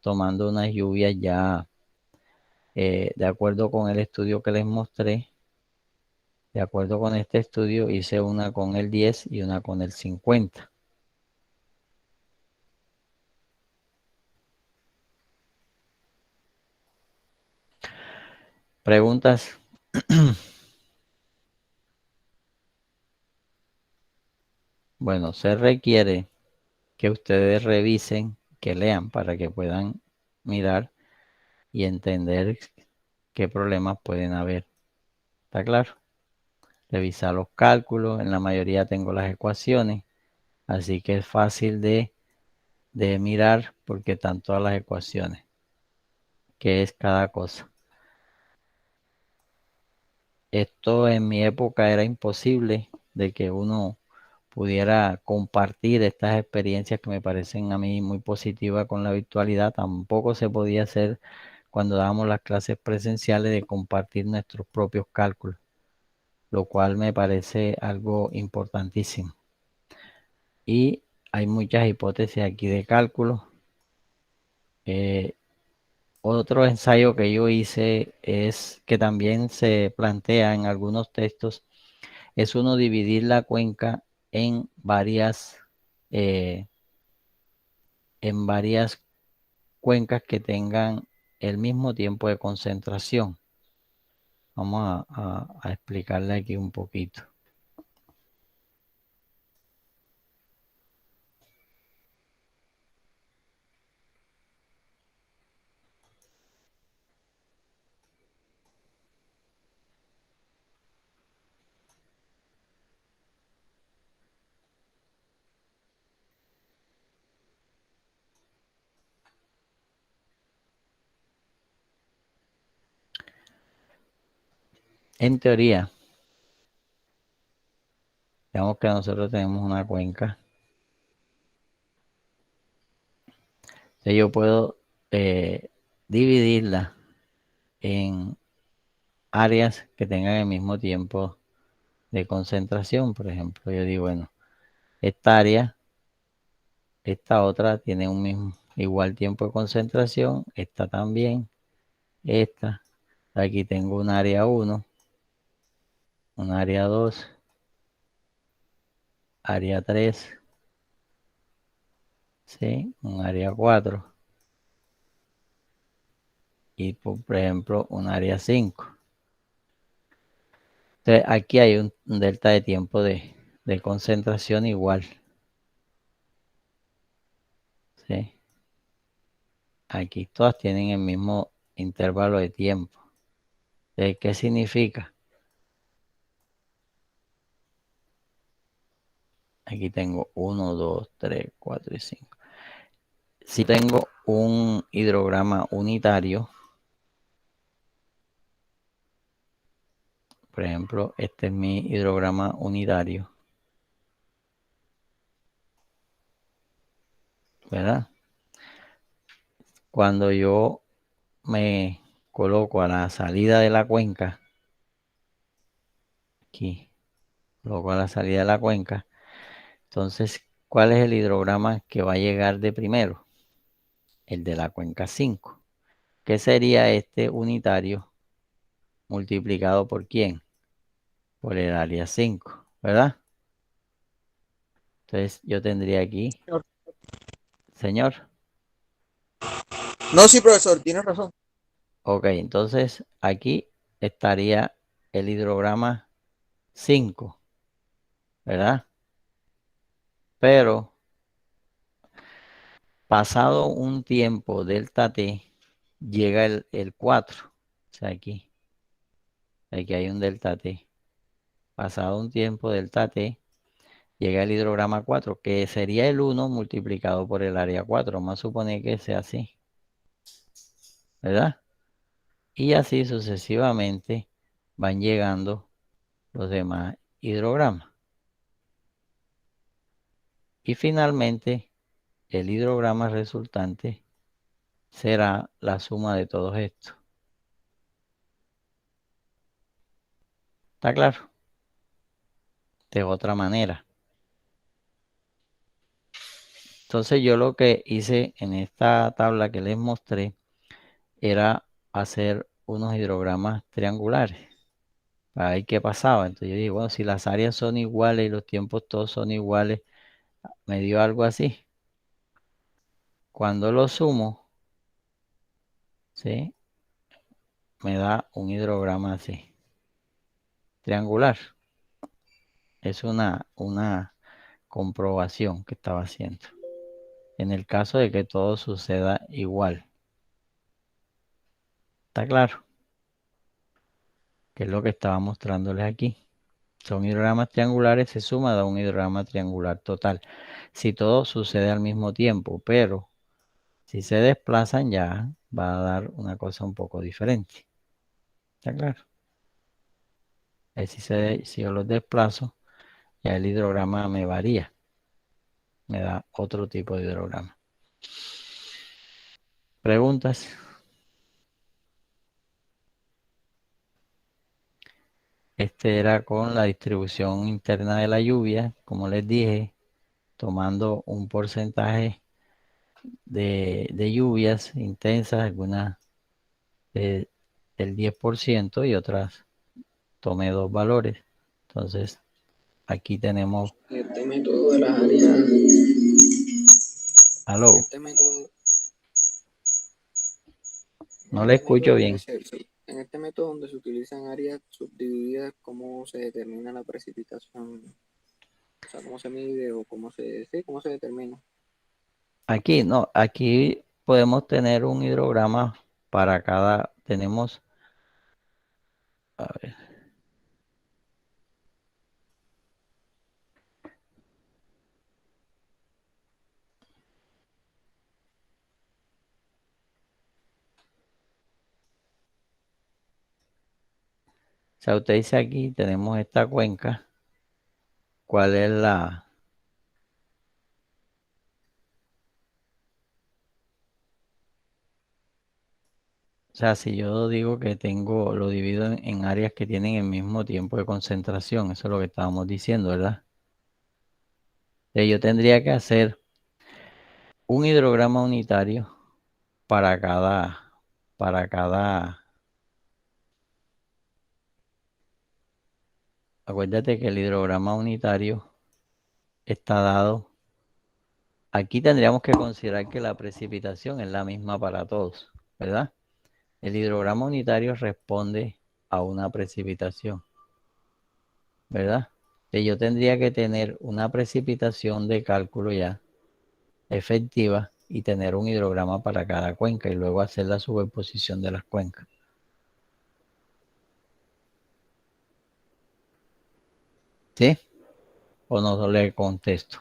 tomando unas lluvias ya de acuerdo con el estudio que les mostré. De acuerdo con este estudio hice una con el 10 y una con el 50. ¿Preguntas? Bueno, se requiere que ustedes revisen, que lean para que puedan mirar y entender qué problemas pueden haber. ¿Está claro? Revisar los cálculos, en la mayoría tengo las ecuaciones, así que es fácil de mirar porque están todas las ecuaciones, que es cada cosa. Esto en mi época era imposible de que uno pudiera compartir estas experiencias que me parecen a mí muy positivas con la virtualidad. Tampoco se podía hacer cuando dábamos las clases presenciales de compartir nuestros propios cálculos, lo cual me parece algo importantísimo. Y hay muchas hipótesis aquí de cálculo. Otro ensayo que yo hice es que también se plantea en algunos textos, es uno dividir la cuenca en varias cuencas que tengan el mismo tiempo de concentración. Vamos a explicarle aquí un poquito. En teoría, digamos que nosotros tenemos una cuenca. Entonces yo puedo dividirla en áreas que tengan el mismo tiempo de concentración. Por ejemplo, yo digo, bueno, esta área, esta otra tiene un mismo igual tiempo de concentración, esta también, esta. Aquí tengo un área 1, un área 2, área 3, ¿sí? Un área 4 y por ejemplo un área 5. Entonces, aquí hay un delta de tiempo de concentración igual. ¿Sí? Aquí todas tienen el mismo intervalo de tiempo. Entonces, ¿qué significa? Aquí tengo 1, 2, 3, 4 y 5. Si tengo un hidrograma unitario, por ejemplo, este es mi hidrograma unitario, ¿verdad? Cuando yo me coloco a la salida de la cuenca, aquí, coloco a la salida de la cuenca, entonces, ¿cuál es el hidrograma que va a llegar de primero? El de la cuenca 5. ¿Qué sería este unitario multiplicado por quién? Por el área 5, ¿verdad? Entonces, yo tendría aquí, señor. No, sí, profesor, tiene razón. Ok, entonces aquí estaría el hidrograma 5, ¿verdad? Pero pasado un tiempo delta T, llega el 4. O sea, aquí hay un delta T. Pasado un tiempo delta T, llega el hidrograma 4, que sería el 1 multiplicado por el área 4. Vamos a suponer que sea así, ¿verdad? Y así sucesivamente van llegando los demás hidrogramas. Y finalmente, el hidrograma resultante será la suma de todos estos. ¿Está claro? De otra manera. Entonces yo lo que hice en esta tabla que les mostré era hacer unos hidrogramas triangulares para ver qué pasaba. Entonces yo digo, bueno, si las áreas son iguales y los tiempos todos son iguales, me dio algo así. Cuando lo sumo, ¿sí? Me da un hidrograma así, triangular. Es una comprobación que estaba haciendo. En el caso de que todo suceda igual. ¿Está claro? Que es lo que estaba mostrándoles aquí. Son hidrogramas triangulares, se suma da un hidrograma triangular total. Si todo sucede al mismo tiempo, pero si se desplazan ya va a dar una cosa un poco diferente. ¿Está claro? Si yo los desplazo, ya el hidrograma me varía. Me da otro tipo de hidrograma. ¿Preguntas? Este era con la distribución interna de la lluvia, como les dije, tomando un porcentaje de lluvias intensas, algunas del 10% y otras tomé dos valores. Entonces, aquí tenemos... Este método de las áreas. ¿Aló? Este método. No le escucho bien. En este método donde se utilizan áreas subdivididas, ¿cómo se determina la precipitación? O sea, ¿cómo se mide o cómo se determina? Aquí no, aquí podemos tener un hidrograma para cada, tenemos, a ver. O sea, usted dice aquí, tenemos esta cuenca, ¿cuál es la... O sea, si yo digo que tengo, lo divido en áreas que tienen el mismo tiempo de concentración, eso es lo que estábamos diciendo, ¿verdad? Yo tendría que hacer un hidrograma unitario para cada, acuérdate que el hidrograma unitario está dado, aquí tendríamos que considerar que la precipitación es la misma para todos, ¿verdad? El hidrograma unitario responde a una precipitación. ¿verdad? Que yo tendría que tener una precipitación de cálculo ya efectiva y tener un hidrograma para cada cuenca y luego hacer la superposición de las cuencas. ¿Sí? ¿O no le contesto?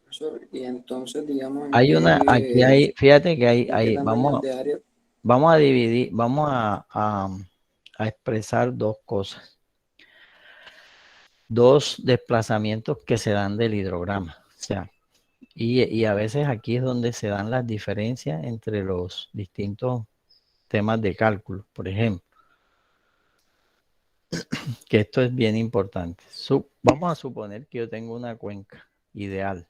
Profesor, y entonces, digamos, Hay una, aquí hay, fíjate que hay, tamaños de área. vamos a dividir, vamos a expresar dos cosas. Dos desplazamientos que se dan del hidrograma. O sea, y a veces aquí es donde se dan las diferencias entre los distintos temas de cálculo. Por ejemplo, que esto es bien importante. Vamos a suponer que yo tengo una cuenca ideal.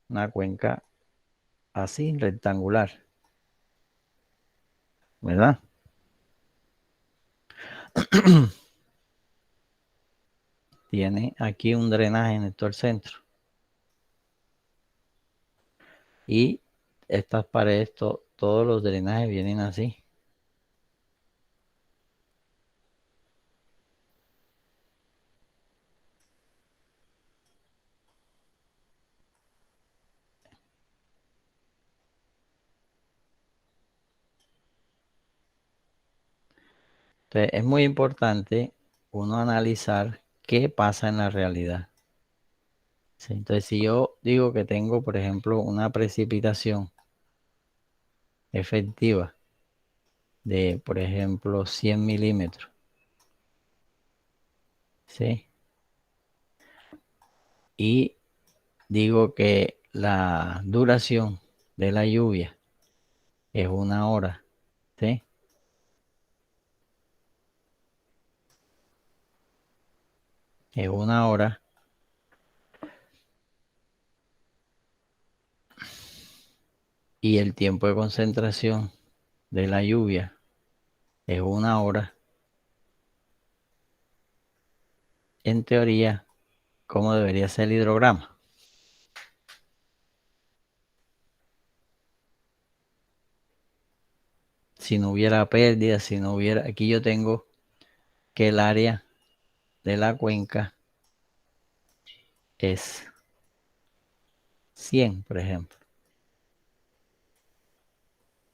Una cuenca así, rectangular. ¿Verdad? Tiene aquí un drenaje en todo el centro. Y estas paredes, todos los drenajes vienen así. Entonces, es muy importante uno analizar qué pasa en la realidad. ¿Sí? Entonces, si yo digo que tengo, por ejemplo, una precipitación efectiva de, por ejemplo, 100 milímetros, ¿sí? Y digo que la duración de la lluvia es 1 hora, ¿sí? Es 1 hora. Y el tiempo de concentración de la lluvia es 1 hora. En teoría, ¿cómo debería ser el hidrograma? Si no hubiera pérdida, si no hubiera... Aquí yo tengo que el área de la cuenca es 100, por ejemplo.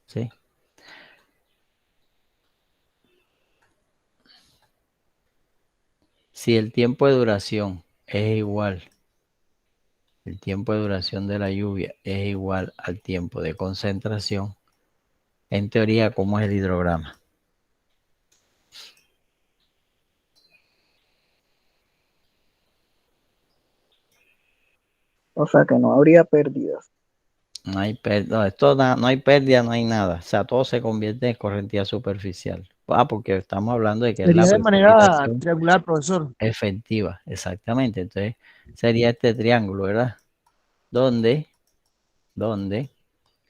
¿Sí? Si el tiempo de duración es igual, el tiempo de duración de la lluvia es igual al tiempo de concentración, en teoría, ¿cómo es el hidrograma? O sea que no habría pérdidas. No hay pérdida, no hay pérdida, no hay nada. O sea, todo se convierte en correntía superficial. Porque estamos hablando de que es Sería la de manera precipitación triangular, profesor. efectiva, exactamente. Entonces, sería este triángulo, ¿verdad? Donde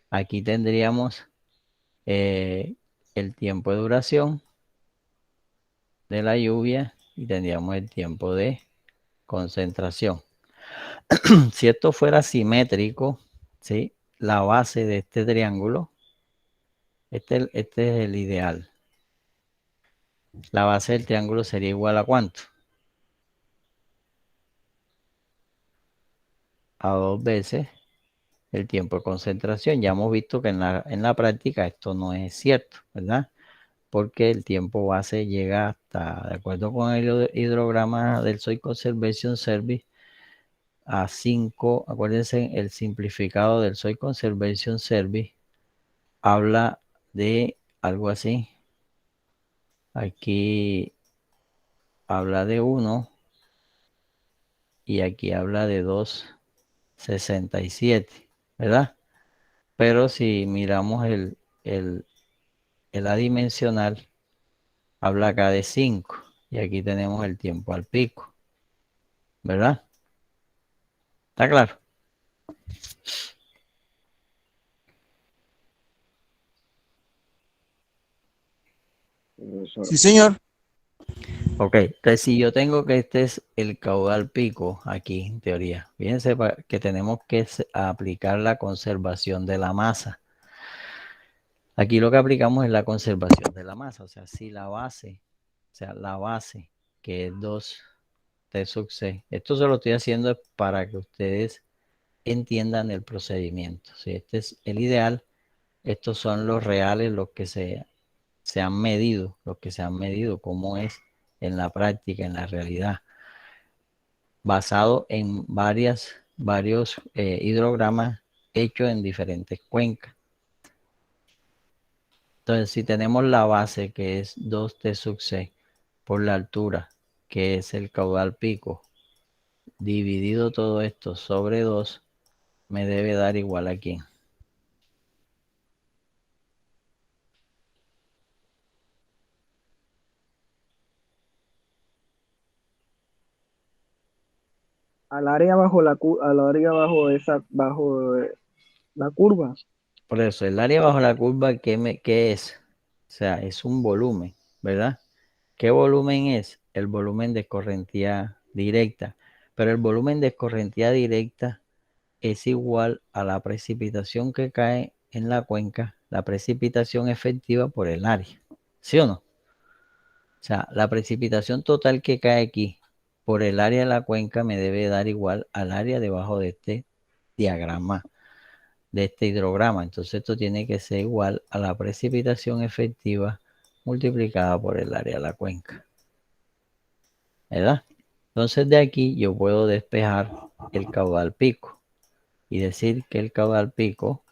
aquí tendríamos el tiempo de duración de la lluvia y tendríamos el tiempo de concentración. Si esto fuera simétrico, ¿sí? La base de este triángulo, este es el ideal. La base del triángulo sería igual a ¿cuánto? A 2 veces el tiempo de concentración. Ya hemos visto que en la práctica esto no es cierto, ¿verdad? Porque el tiempo base llega hasta, de acuerdo con el hidrograma del Soil Conservation Service, a 5. Acuérdense, el simplificado del Soil Conservation Service habla de algo así. Aquí habla de 1 y aquí habla de 2,67, ¿verdad? Pero si miramos el adimensional, habla acá de 5 y aquí tenemos el tiempo al pico, ¿verdad? ¿Está claro? Sí, señor. Ok, entonces si yo tengo que este es el caudal pico aquí, en teoría, fíjense que tenemos que aplicar la conservación de la masa. Aquí lo que aplicamos es la conservación de la masa. O sea, si la base, que es 2T sub C, esto se lo estoy haciendo para que ustedes entiendan el procedimiento. Si este es el ideal, estos son los reales, los que se han medido, cómo es en la práctica, en la realidad, basado en varios hidrogramas hechos en diferentes cuencas. Entonces, si tenemos la base, que es 2T sub C, por la altura, que es el caudal pico, dividido todo esto sobre 2, me debe dar igual aquí. Al área bajo al área bajo la curva. Por eso, el área bajo la curva, ¿qué es? O sea, es un volumen, ¿verdad? ¿Qué volumen es? El volumen de escorrentía directa. Pero el volumen de escorrentía directa es igual a la precipitación que cae en la cuenca, la precipitación efectiva por el área. ¿Sí o no? O sea, la precipitación total que cae aquí por el área de la cuenca me debe dar igual al área debajo de este diagrama, de este hidrograma. Entonces esto tiene que ser igual a la precipitación efectiva multiplicada por el área de la cuenca, ¿verdad? Entonces de aquí yo puedo despejar el caudal pico y decir que el caudal pico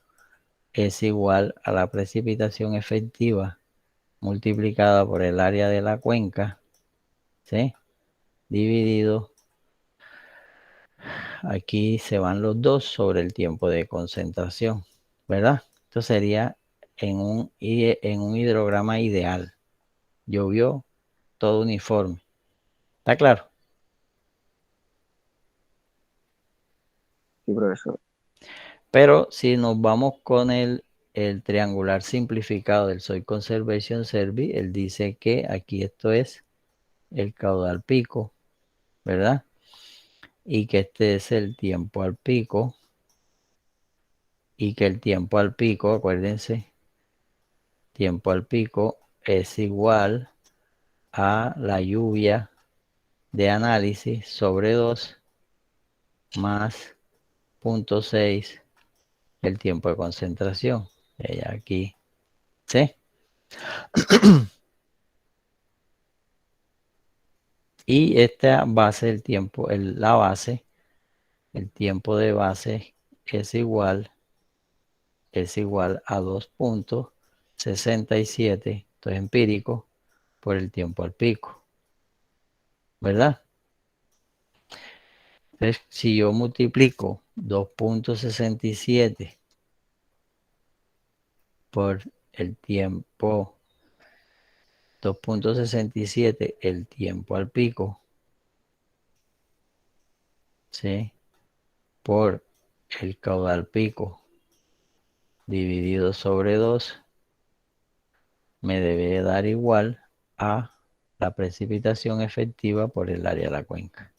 es igual a la precipitación efectiva multiplicada por el área de la cuenca, ¿sí? Dividido, aquí se van los dos sobre el tiempo de concentración, ¿verdad? Esto sería en un hidrograma ideal. Llovió todo uniforme. ¿Está claro? Sí, profesor. Pero si nos vamos con el triangular simplificado del Soil Conservation Service, él dice que aquí esto es el caudal pico, ¿verdad? Y que este es el tiempo al pico. Y que el tiempo al pico, acuérdense, tiempo al pico es igual a la lluvia de análisis sobre 2 más 0.6 el tiempo de concentración. Aquí, ¿sí? Y esta base, el tiempo de base es igual a 2.67, esto es empírico, por el tiempo al pico, ¿verdad? Entonces, si yo multiplico 2.67 por el tiempo, 2.67 el tiempo al pico, ¿sí? Por el caudal pico dividido sobre 2, me debe dar igual a la precipitación efectiva por el área de la cuenca.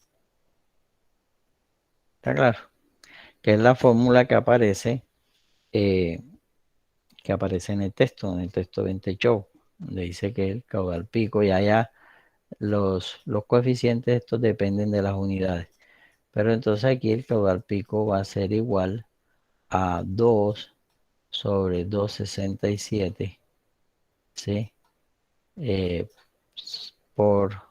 ¿Está claro? Que es la fórmula que aparece en el texto 20 show, donde dice que el caudal pico, y allá los coeficientes estos dependen de las unidades. Pero entonces aquí el caudal pico va a ser igual a 2 sobre 267, ¿sí? Por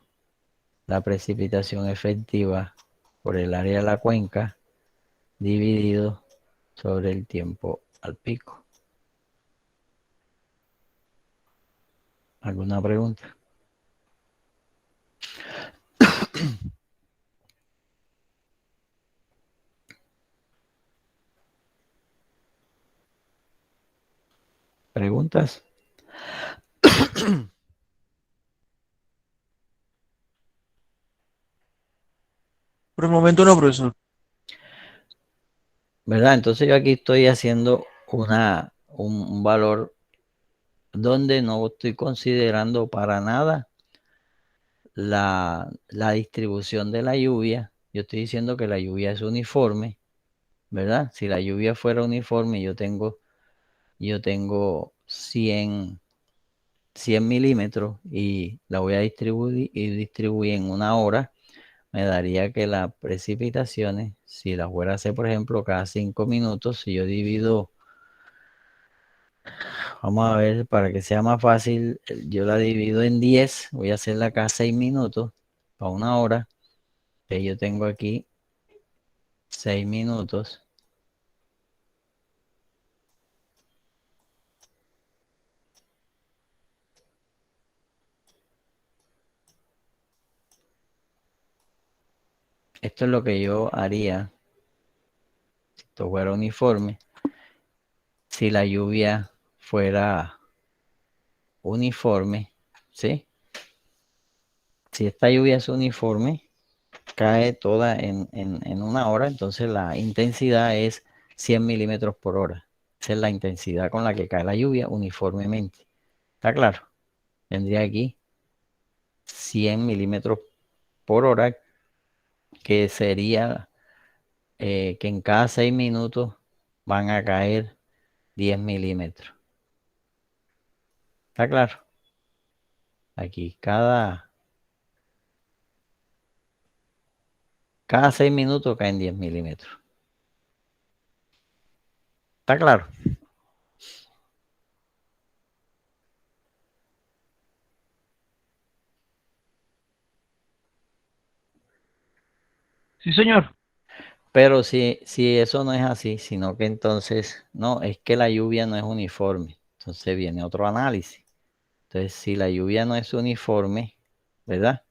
la precipitación efectiva por el área de la cuenca dividido sobre el tiempo al pico. ¿Alguna pregunta? ¿Preguntas? Por el momento no, profesor. ¿Verdad? Entonces yo aquí estoy haciendo un valor donde no estoy considerando para nada la distribución de la lluvia. Yo estoy diciendo que la lluvia es uniforme, ¿verdad? Si la lluvia fuera uniforme, yo tengo 100 milímetros y la voy a distribuir en una hora, me daría que las precipitaciones, si las fuera a hacer, por ejemplo, cada 5 minutos, si yo divido, vamos a ver, para que sea más fácil, yo la divido en 10, voy a hacerla cada 6 minutos, para una hora, que yo tengo aquí 6 minutos. Esto es lo que yo haría si esto fuera uniforme. Si la lluvia fuera uniforme, ¿sí? Si esta lluvia es uniforme, cae toda en una hora, entonces la intensidad es 100 milímetros por hora. Esa es la intensidad con la que cae la lluvia uniformemente. ¿Está claro? Tendría aquí 100 milímetros por hora, que sería que en cada 6 minutos van a caer 10 milímetros. ¿Está claro? Aquí cada 6 minutos caen 10 milímetros. ¿Está claro? Sí, señor. Pero si eso no es así, sino que entonces, no, es que la lluvia no es uniforme. Entonces viene otro análisis. Entonces, si la lluvia no es uniforme, ¿verdad?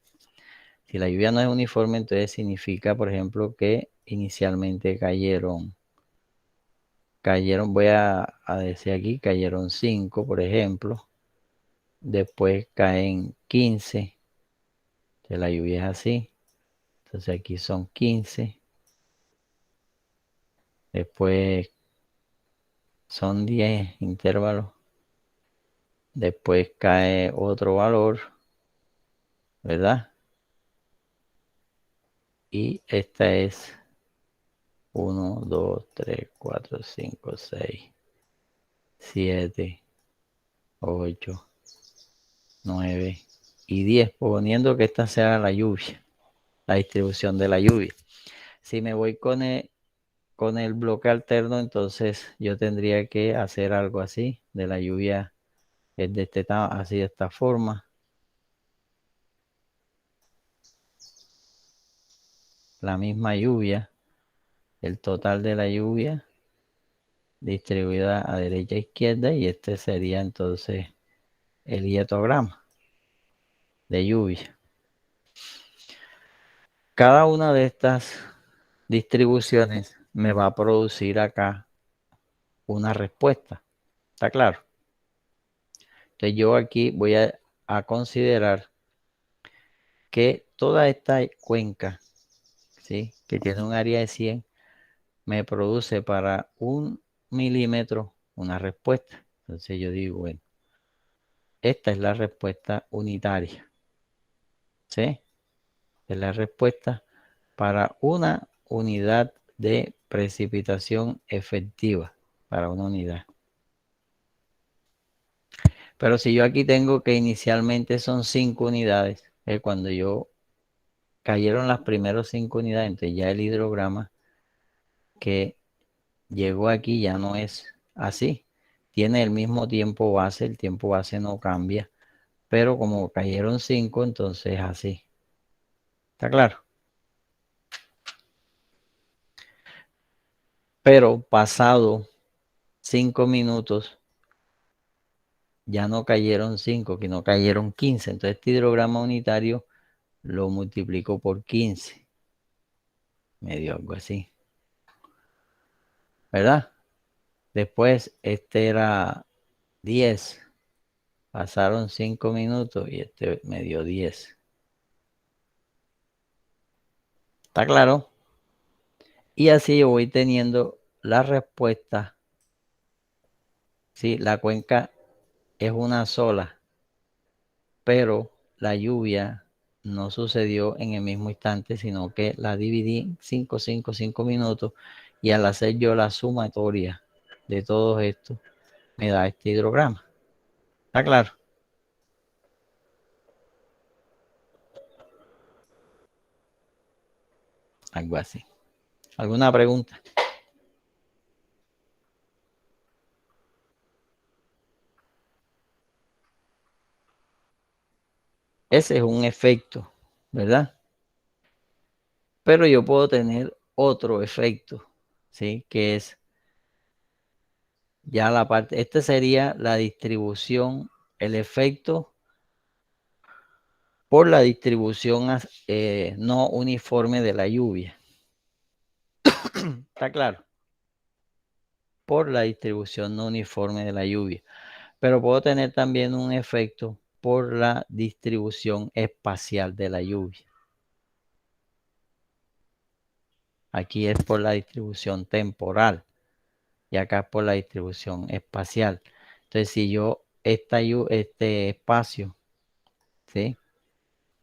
Si la lluvia no es uniforme, entonces significa, por ejemplo, que inicialmente cayeron, voy a decir aquí, cayeron 5, por ejemplo. Después caen 15. Entonces la lluvia es así. Entonces aquí son 15. Después son 10 intervalos. Después cae otro valor, ¿verdad? Y esta es 1, 2, 3, 4, 5, 6, 7, 8, 9 y 10, poniendo que esta sea la lluvia, la distribución de la lluvia. Si me voy con el bloque alterno, entonces yo tendría que hacer algo así, de la lluvia es de así, de esta forma. La misma lluvia, el total de la lluvia distribuida a derecha e izquierda, y este sería entonces el hietograma de lluvia. Cada una de estas distribuciones me va a producir acá una respuesta. ¿Está claro? Entonces yo aquí voy a considerar que toda esta cuenca, ¿sí?, que tiene un área de 100, me produce para 1 milímetro una respuesta. Entonces yo digo, bueno, esta es la respuesta unitaria. ¿Sí? Es la respuesta para una unidad de precipitación efectiva, para una unidad. Pero si yo aquí tengo que inicialmente son 5 unidades, cuando yo cayeron las primeras 5 unidades, entonces ya el hidrograma que llegó aquí ya no es así. Tiene el mismo tiempo base, el tiempo base no cambia, pero como cayeron 5, entonces así. ¿Está claro? Pero pasado 5 minutos, ya no cayeron 5, que no cayeron 15. Entonces este hidrograma unitario lo multiplico por 15. Me dio algo así. ¿Verdad? Después este era 10. Pasaron 5 minutos y este me dio 10. ¿Está claro? Y así yo voy teniendo la respuesta. Sí, la cuenca es una sola, pero la lluvia no sucedió en el mismo instante, sino que la dividí 5 minutos, y al hacer yo la sumatoria de todo esto, me da este hidrograma. ¿Está claro? Algo así. ¿Alguna pregunta? Ese es un efecto, ¿verdad? Pero yo puedo tener otro efecto, ¿sí? Que es ya la parte, esta sería la distribución, el efecto por la distribución no uniforme de la lluvia. ¿Está claro? Por la distribución no uniforme de la lluvia. Pero puedo tener también un efecto por la distribución espacial de la lluvia. Aquí es por la distribución temporal y acá es por la distribución espacial. Entonces, si yo este espacio, ¿sí?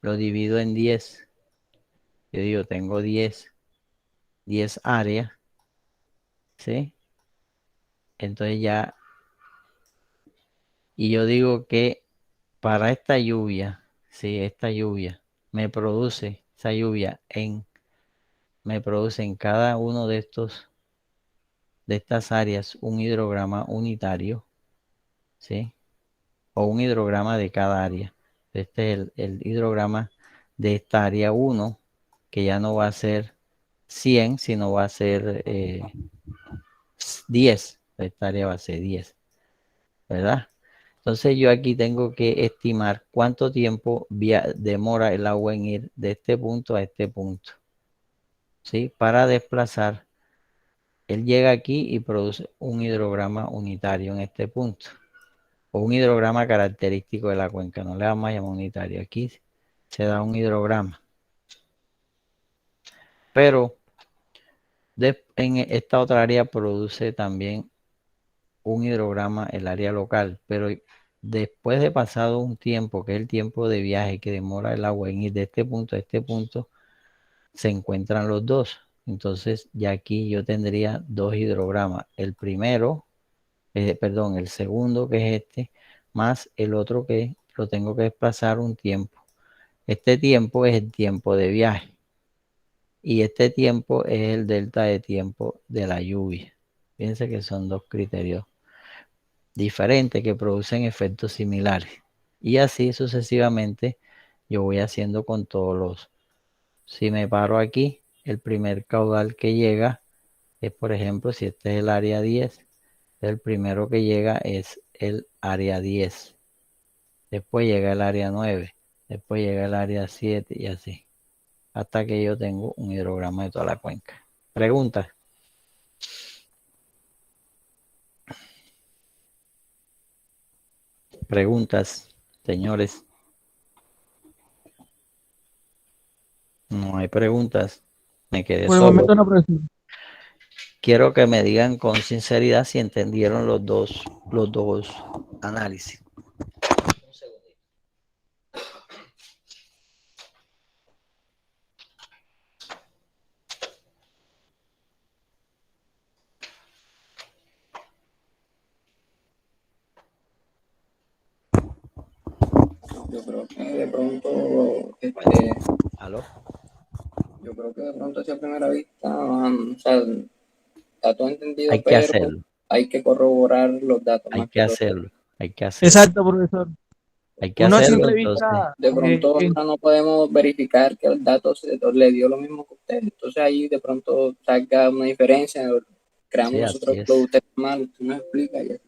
Lo divido en 10, yo digo, tengo 10 áreas, ¿sí? Entonces ya, y yo digo que para esta lluvia, ¿sí? Esta lluvia me produce, esa lluvia me produce en cada uno de estas áreas un hidrograma unitario, ¿sí? O un hidrograma de cada área. Este es el hidrograma de esta área 1, que ya no va a ser 100, sino va a ser 10. Esta área va a ser 10, ¿verdad? Entonces yo aquí tengo que estimar cuánto tiempo demora el agua en ir de este punto a este punto, ¿sí? Para desplazar. Él llega aquí y produce un hidrograma unitario en este punto, o un hidrograma característico de la cuenca. No le vamos a llamar unitario. Aquí se da un hidrograma. Pero en esta otra área produce también un hidrograma el área local. Pero después de pasado un tiempo, que es el tiempo de viaje que demora el agua en ir de este punto a este punto, se encuentran los dos. Entonces ya aquí yo tendría dos hidrogramas. El primero, perdón, el segundo, que es este, más el otro que lo tengo que desplazar un tiempo. Este tiempo es el tiempo de viaje. Y este tiempo es el delta de tiempo de la lluvia. Fíjense que son dos criterios diferentes que producen efectos similares. Y así sucesivamente yo voy haciendo con todos los. Si me paro aquí, el primer caudal que llega es, por ejemplo, si este es el área 10, el primero que llega es el área 10. Después llega el área 9. Después llega el área 7 y así. Hasta que yo tengo un hidrograma de toda la cuenca. ¿Preguntas? Preguntas, señores. No hay preguntas. Me quedé Por el solo. momento no, profesor. Quiero que me digan con sinceridad si entendieron los dos análisis. Yo creo que de pronto, ¿Aló? yo creo que de pronto hacia primera vista, o sea, está todo entendido, Hay que pero hacerlo. hay que corroborar los datos Hay más que que todo. hacerlo. Hay que hacerlo. Exacto, profesor. Hay que Uno a hacerlo, simple entonces. vista, De pronto ahora no podemos verificar que el dato le dio lo mismo que usted. Entonces ahí de pronto salga una diferencia, creamos Sí, nosotros así es. los usted mal, usted nos explica y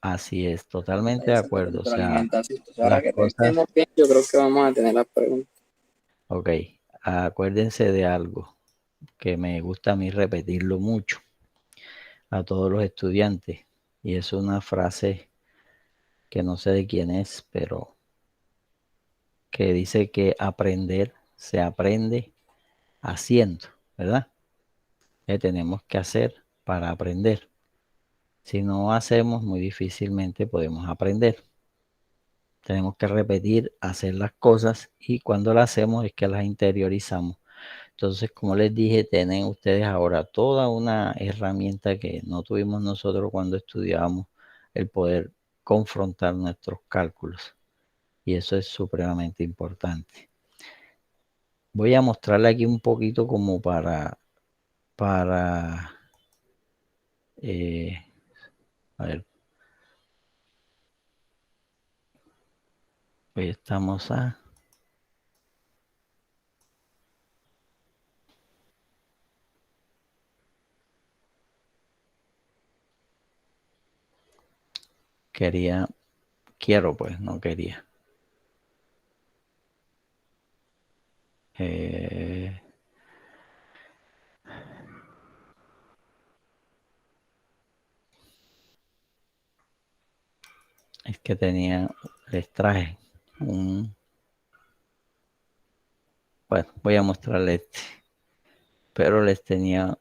Así es, totalmente de ahí se acuerdo. O sea, retroalimenta así. Entonces ahora las que cosas. entendemos bien, yo creo que vamos a tener las preguntas. Ok, acuérdense de algo que me gusta a mí repetirlo mucho a todos los estudiantes. Y es una frase que no sé de quién es, pero que dice que aprender se aprende haciendo, ¿verdad? Que tenemos que hacer para aprender. Si no hacemos, muy difícilmente podemos aprender. Tenemos que repetir, hacer las cosas y cuando las hacemos es que las interiorizamos. Entonces, como les dije, tienen ustedes ahora toda una herramienta que no tuvimos nosotros cuando estudiábamos, el poder confrontar nuestros cálculos. Y eso es supremamente importante. Voy a mostrarle aquí un poquito como para a ver, hoy estamos a quiero pues, no quería. Es que les traje bueno, voy a mostrarles pero les tenía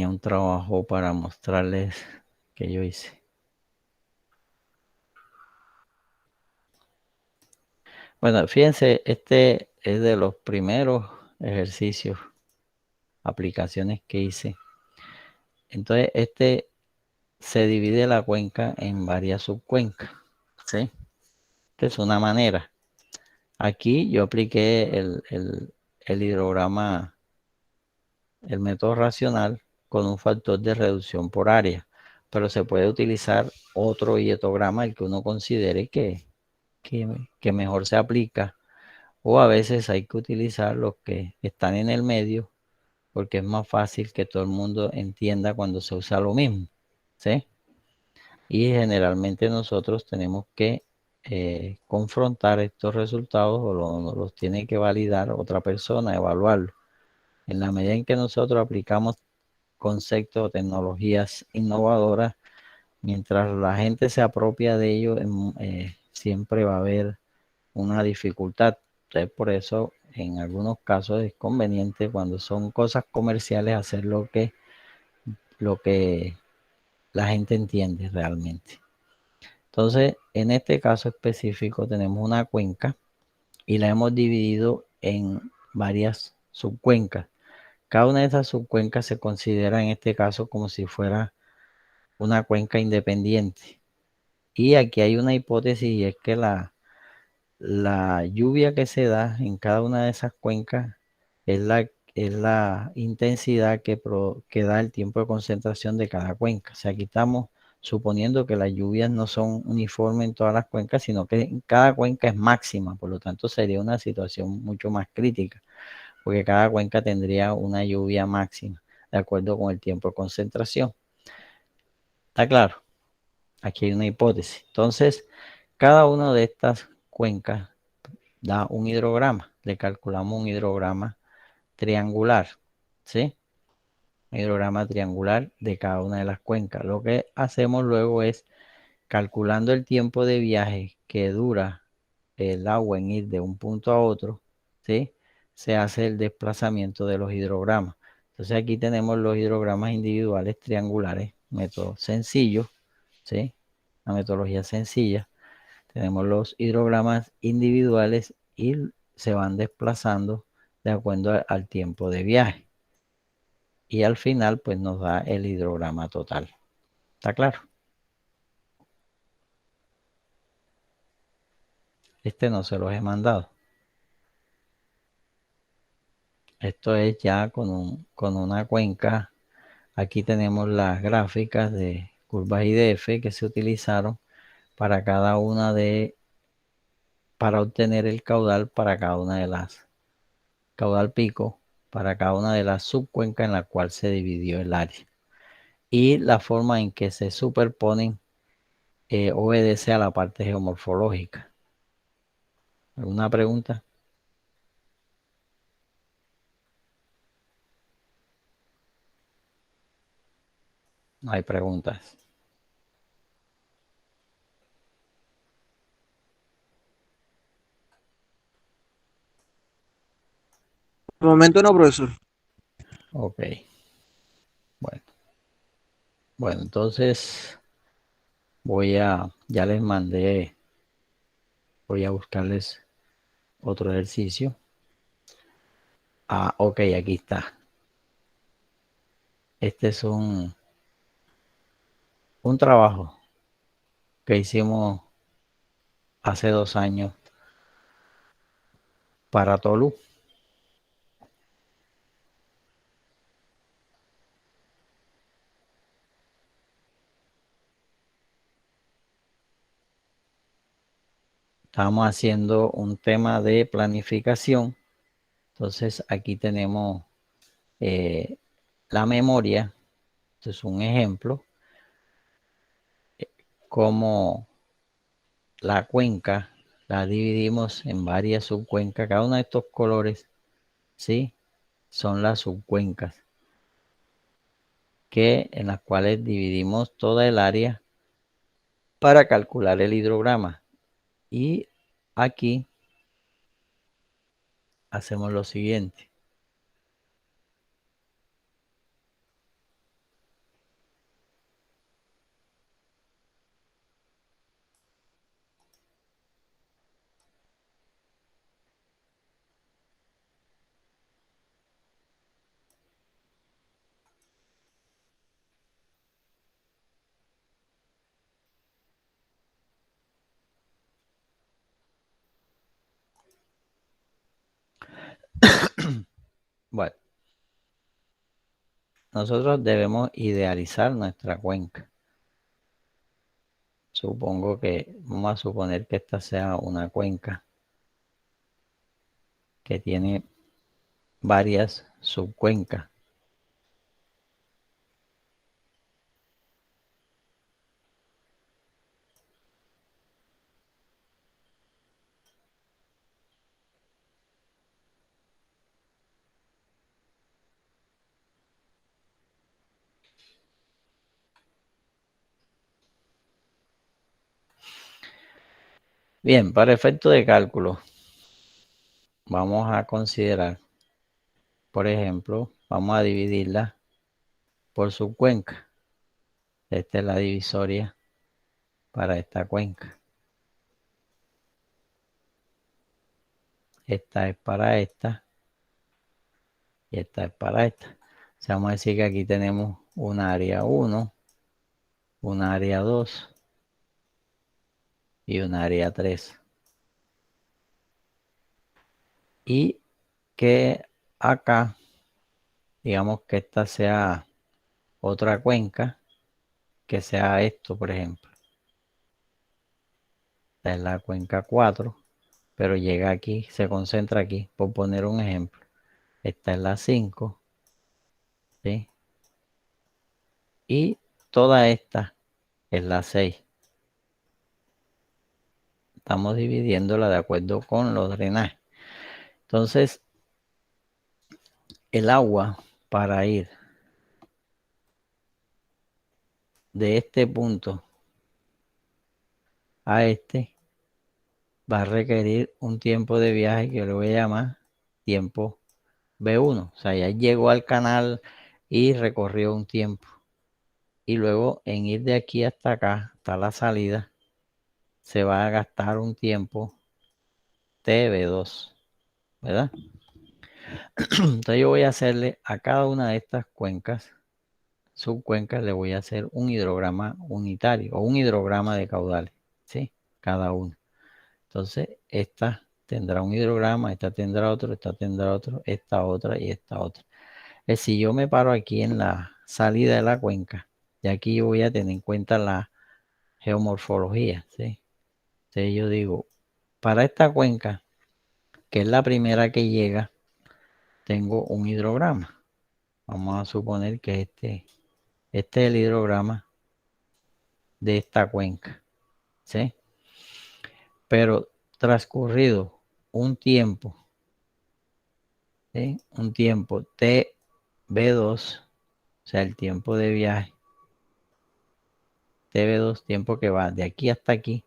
un trabajo para mostrarles que yo hice. Bueno, fíjense, este es de los primeros ejercicios, aplicaciones que hice. Entonces, se divide la cuenca en varias subcuencas, ¿sí? Esta es una manera. Aquí yo apliqué el hidrograma, el método racional con un factor de reducción por área, pero se puede utilizar otro hietograma, el que uno considere que mejor se aplica, o a veces hay que utilizar los que están en el medio, porque es más fácil que todo el mundo entienda cuando se usa lo mismo, ¿sí? Y generalmente nosotros tenemos que confrontar estos resultados o los tiene que validar otra persona, evaluarlo. En la medida en que nosotros aplicamos conceptos o tecnologías innovadoras, mientras la gente se apropia de ello, siempre va a haber una dificultad. Entonces, por eso, en algunos casos es conveniente cuando son cosas comerciales hacer lo que la gente entiende realmente. Entonces, en este caso específico tenemos una cuenca y la hemos dividido en varias subcuencas. Cada una de esas subcuencas se considera en este caso como si fuera una cuenca independiente. Y aquí hay una hipótesis y es que la lluvia que se da en cada una de esas cuencas es la intensidad que da el tiempo de concentración de cada cuenca. O sea, aquí estamos suponiendo que las lluvias no son uniformes en todas las cuencas, sino que en cada cuenca es máxima. Por lo tanto, sería una situación mucho más crítica, porque cada cuenca tendría una lluvia máxima, de acuerdo con el tiempo de concentración. ¿Está claro? Aquí hay una hipótesis. Entonces, cada una de estas cuencas da un hidrograma. Le calculamos un hidrograma triangular, ¿sí? Un hidrograma triangular de cada una de las cuencas. Lo que hacemos luego es, calculando el tiempo de viaje que dura el agua en ir de un punto a otro, ¿sí? Se hace el desplazamiento de los hidrogramas. Entonces aquí tenemos los hidrogramas individuales triangulares, método sencillo, ¿sí? Una metodología sencilla. Tenemos los hidrogramas individuales y se van desplazando de acuerdo al tiempo de viaje. Y al final, pues nos da el hidrograma total. ¿Está claro? Este no se los he mandado. Esto es ya con una cuenca. Aquí tenemos las gráficas de curvas IDF que se utilizaron para cada una para obtener el caudal para cada una de las caudal pico para cada una de las subcuencas en la cual se dividió el área. Y la forma en que se superponen obedece a la parte geomorfológica. ¿Alguna pregunta? No hay preguntas. De momento no, profesor. Ok. Bueno, entonces ya les mandé, voy a buscarles otro ejercicio. Ok, aquí está. Este es un un trabajo que hicimos hace 2 años para Tolú. Estamos haciendo un tema de planificación. Entonces aquí tenemos la memoria. Esto es un ejemplo. Como la cuenca la dividimos en varias subcuencas. Cada uno de estos colores, ¿sí?, son las subcuencas en las cuales dividimos toda el área para calcular el hidrograma. Y aquí hacemos lo siguiente. Bueno, nosotros debemos idealizar nuestra cuenca. Supongo que, vamos a suponer que esta sea una cuenca que tiene varias subcuencas. Bien, para efecto de cálculo, vamos a considerar, por ejemplo, vamos a dividirla por subcuenca. Esta es la divisoria para esta cuenca. Esta es para esta y esta es para esta. O sea, vamos a decir que aquí tenemos un área 1, un área 2 y un área 3. Y que acá, digamos que esta sea otra cuenca, que sea esto, por ejemplo. Esta es la cuenca 4, pero llega aquí, se concentra aquí, por poner un ejemplo. Esta es la 5, ¿sí? Y toda esta es la 6. Estamos dividiéndola de acuerdo con los drenajes. Entonces, el agua para ir de este punto a este va a requerir un tiempo de viaje que le voy a llamar tiempo B1. O sea, ya llegó al canal y recorrió un tiempo. Y luego en ir de aquí hasta acá, hasta la salida, se va a gastar un tiempo TB2, ¿verdad? Entonces yo voy a hacerle a cada una de estas cuencas, subcuencas, le voy a hacer un hidrograma unitario o un hidrograma de caudales, ¿sí? Cada una. Entonces, esta tendrá un hidrograma, esta tendrá otro, esta tendrá otro, esta otra y esta otra. Si yo me paro aquí en la salida de la cuenca, y aquí yo voy a tener en cuenta la geomorfología, ¿sí? Entonces yo digo, para esta cuenca, que es la primera que llega, tengo un hidrograma. Vamos a suponer que este es el hidrograma de esta cuenca, ¿sí? Pero transcurrido un tiempo, ¿sí?, un tiempo TB2, o sea, el tiempo de viaje, TB2, tiempo que va de aquí hasta aquí,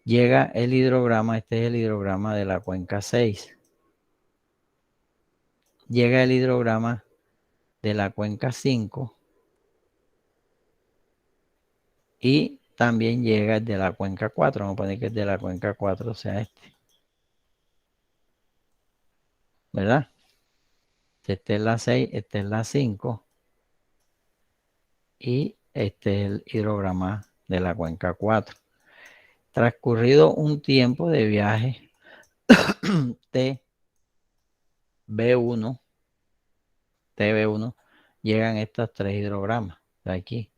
llega el hidrograma, este es el hidrograma de la cuenca 6. Llega el hidrograma de la cuenca 5 y también llega el de la cuenca 4. Vamos a poner que el de la cuenca 4 sea este, ¿verdad? Este es la 6, este es la 5 y Este es el hidrograma de la cuenca 4. Transcurrido un tiempo de viaje TB1, llegan estos 3 hidrogramas. De aquí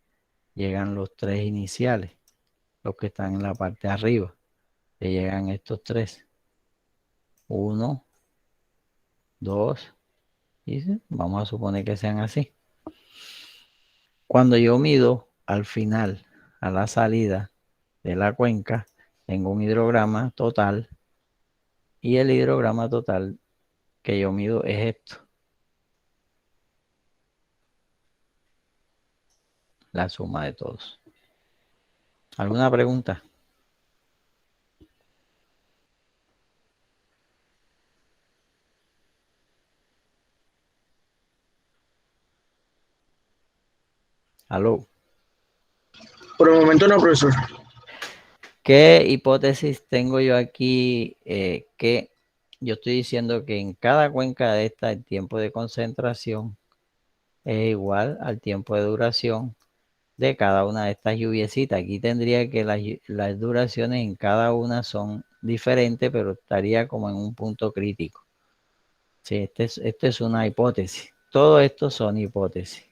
llegan los 3 iniciales, los que están en la parte de arriba. Le llegan estos 3. 1, 2, y vamos a suponer que sean así. Cuando yo mido al final, a la salida de la cuenca, tengo un hidrograma total, y el hidrograma total que yo mido es esto. La suma de todos. ¿Alguna pregunta? ¿Aló? Por el momento no, profesor. ¿Qué hipótesis tengo yo aquí? Que yo estoy diciendo que en cada cuenca de esta el tiempo de concentración es igual al tiempo de duración de cada una de estas lluviecitas. Aquí tendría que las duraciones en cada una son diferentes, pero estaría como en un punto crítico. Sí, esta es una hipótesis. Todo esto son hipótesis.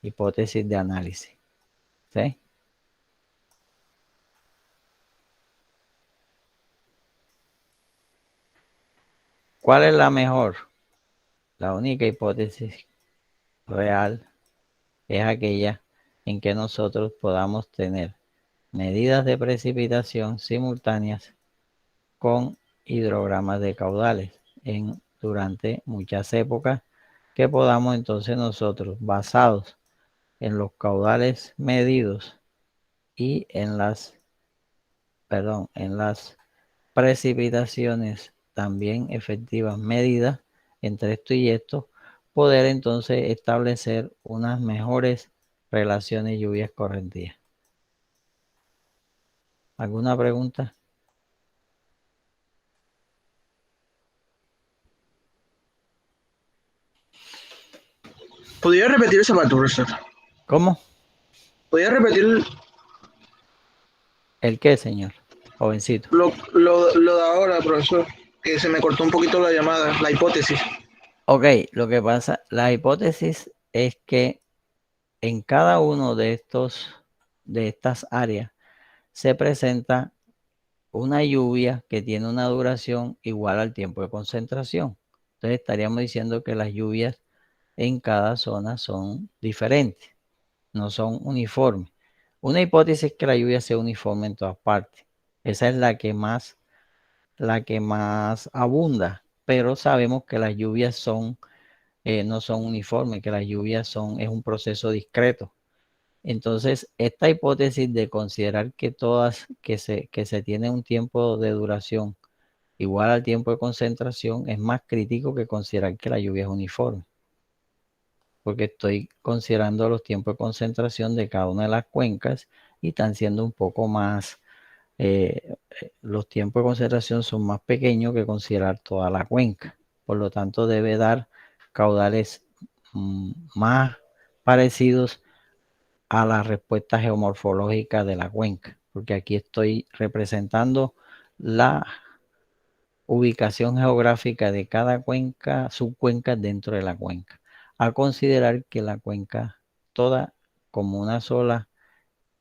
Hipótesis de análisis. ¿Sí? ¿Cuál es la mejor? La única hipótesis real es aquella en que nosotros podamos tener medidas de precipitación simultáneas con hidrogramas de caudales durante muchas épocas, que podamos entonces nosotros, basados en los caudales medidos y en las precipitaciones también efectivas medidas entre esto y esto, poder entonces establecer unas mejores relaciones lluvias correntías. ¿Alguna pregunta? ¿Podría repetir esa parte, profesor? ¿Cómo? ¿Podría repetir ¿El qué, señor? Jovencito. lo de ahora, profesor? Que se me cortó un poquito la llamada, la hipótesis. Ok, lo que pasa, la hipótesis es que en cada uno de estas áreas se presenta una lluvia que tiene una duración igual al tiempo de concentración. Entonces estaríamos diciendo que las lluvias en cada zona son diferentes, no son uniformes. Una hipótesis es que la lluvia sea uniforme en todas partes. Esa es la que más abunda, pero sabemos que las lluvias no son uniformes, que las lluvias es un proceso discreto. Entonces, esta hipótesis de considerar que se tiene un tiempo de duración igual al tiempo de concentración es más crítico que considerar que la lluvia es uniforme, porque estoy considerando los tiempos de concentración de cada una de las cuencas y están siendo un poco más, los tiempos de concentración son más pequeños que considerar toda la cuenca. Por lo tanto, debe dar caudales más parecidos a la respuesta geomorfológica de la cuenca, porque aquí estoy representando la ubicación geográfica de cada cuenca, subcuenca dentro de la cuenca, a considerar que la cuenca toda como una sola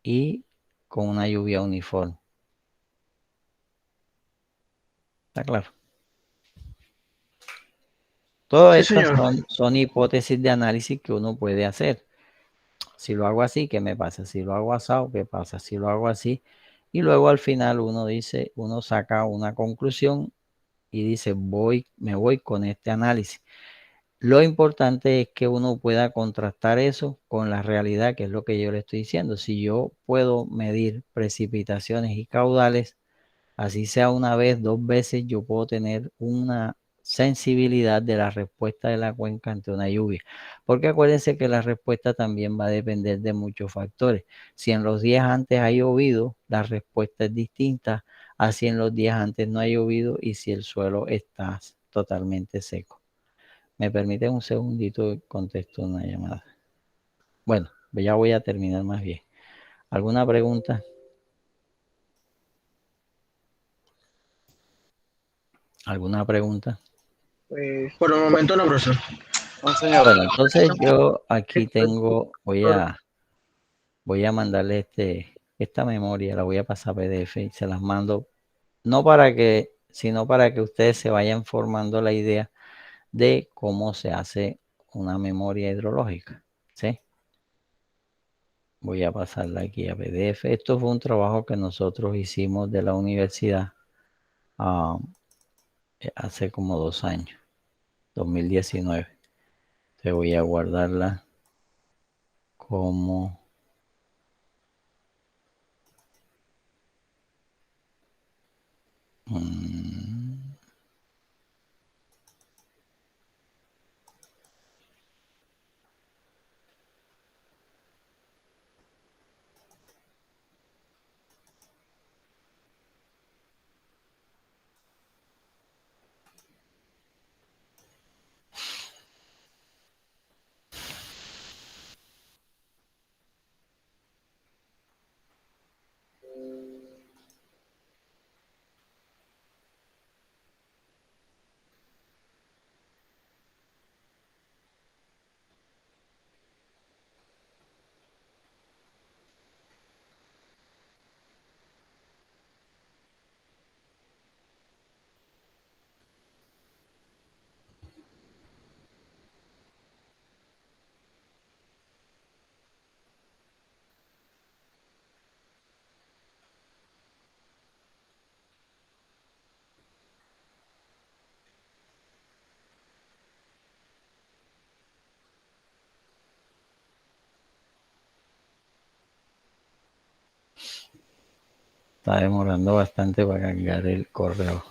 y con una lluvia uniforme. ¿Está claro? Todas Sí, estas señor. son hipótesis de análisis que uno puede hacer. Si lo hago así, ¿qué me pasa? Si lo hago asado, ¿qué pasa? Si lo hago así, y luego al final uno saca una conclusión y dice, me voy con este análisis. Lo importante es que uno pueda contrastar eso con la realidad, que es lo que yo le estoy diciendo. Si yo puedo medir precipitaciones y caudales, así sea una vez, 2 veces, yo puedo tener una sensibilidad de la respuesta de la cuenca ante una lluvia. Porque acuérdense que la respuesta también va a depender de muchos factores. Si en los días antes ha llovido, la respuesta es distinta a si en los días antes no ha llovido y si el suelo está totalmente seco. ¿Me permiten un segundito? Contesto una llamada. Bueno, Ya voy a terminar más bien. ¿Alguna pregunta? ¿Alguna pregunta? Pues, por el momento no, profesor. No, señor. Bueno, entonces yo aquí tengo, voy a mandarle esta memoria, la voy a pasar a PDF y se las mando, sino para que ustedes se vayan formando la idea de cómo se hace una memoria hidrológica, ¿sí? Voy a pasarla aquí a PDF. Esto fue un trabajo que nosotros hicimos de la universidad hace como 2 años, 2019. Te voy a guardarla como... Está demorando bastante para cargar el correo.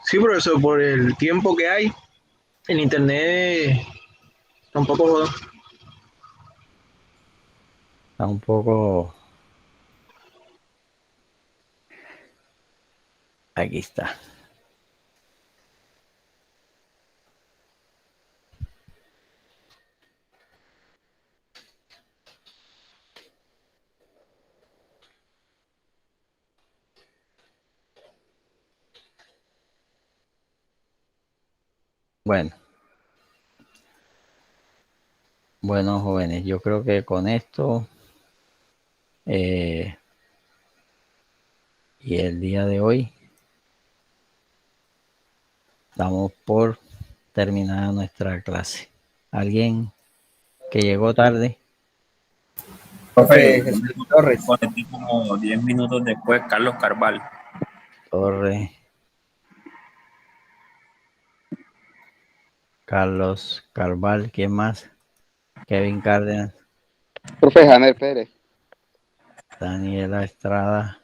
Sí, profesor, por el tiempo que hay, el internet tampoco joda. Está un poco... Aquí está. Bueno, jóvenes, yo creo que con esto y el día de hoy damos por terminada nuestra clase. ¿Alguien que llegó tarde? Profe, Torres. Conecté como 10 minutos después, Carlos Carval. Torres. Carlos Carval, ¿quién más? Kevin Cárdenas. Profe Janer Pérez. Daniela Estrada.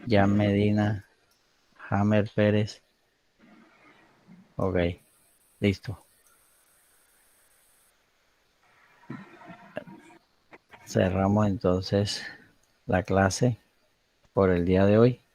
Jan Medina. Hammer Pérez. Ok, listo. Cerramos entonces la clase por el día de hoy.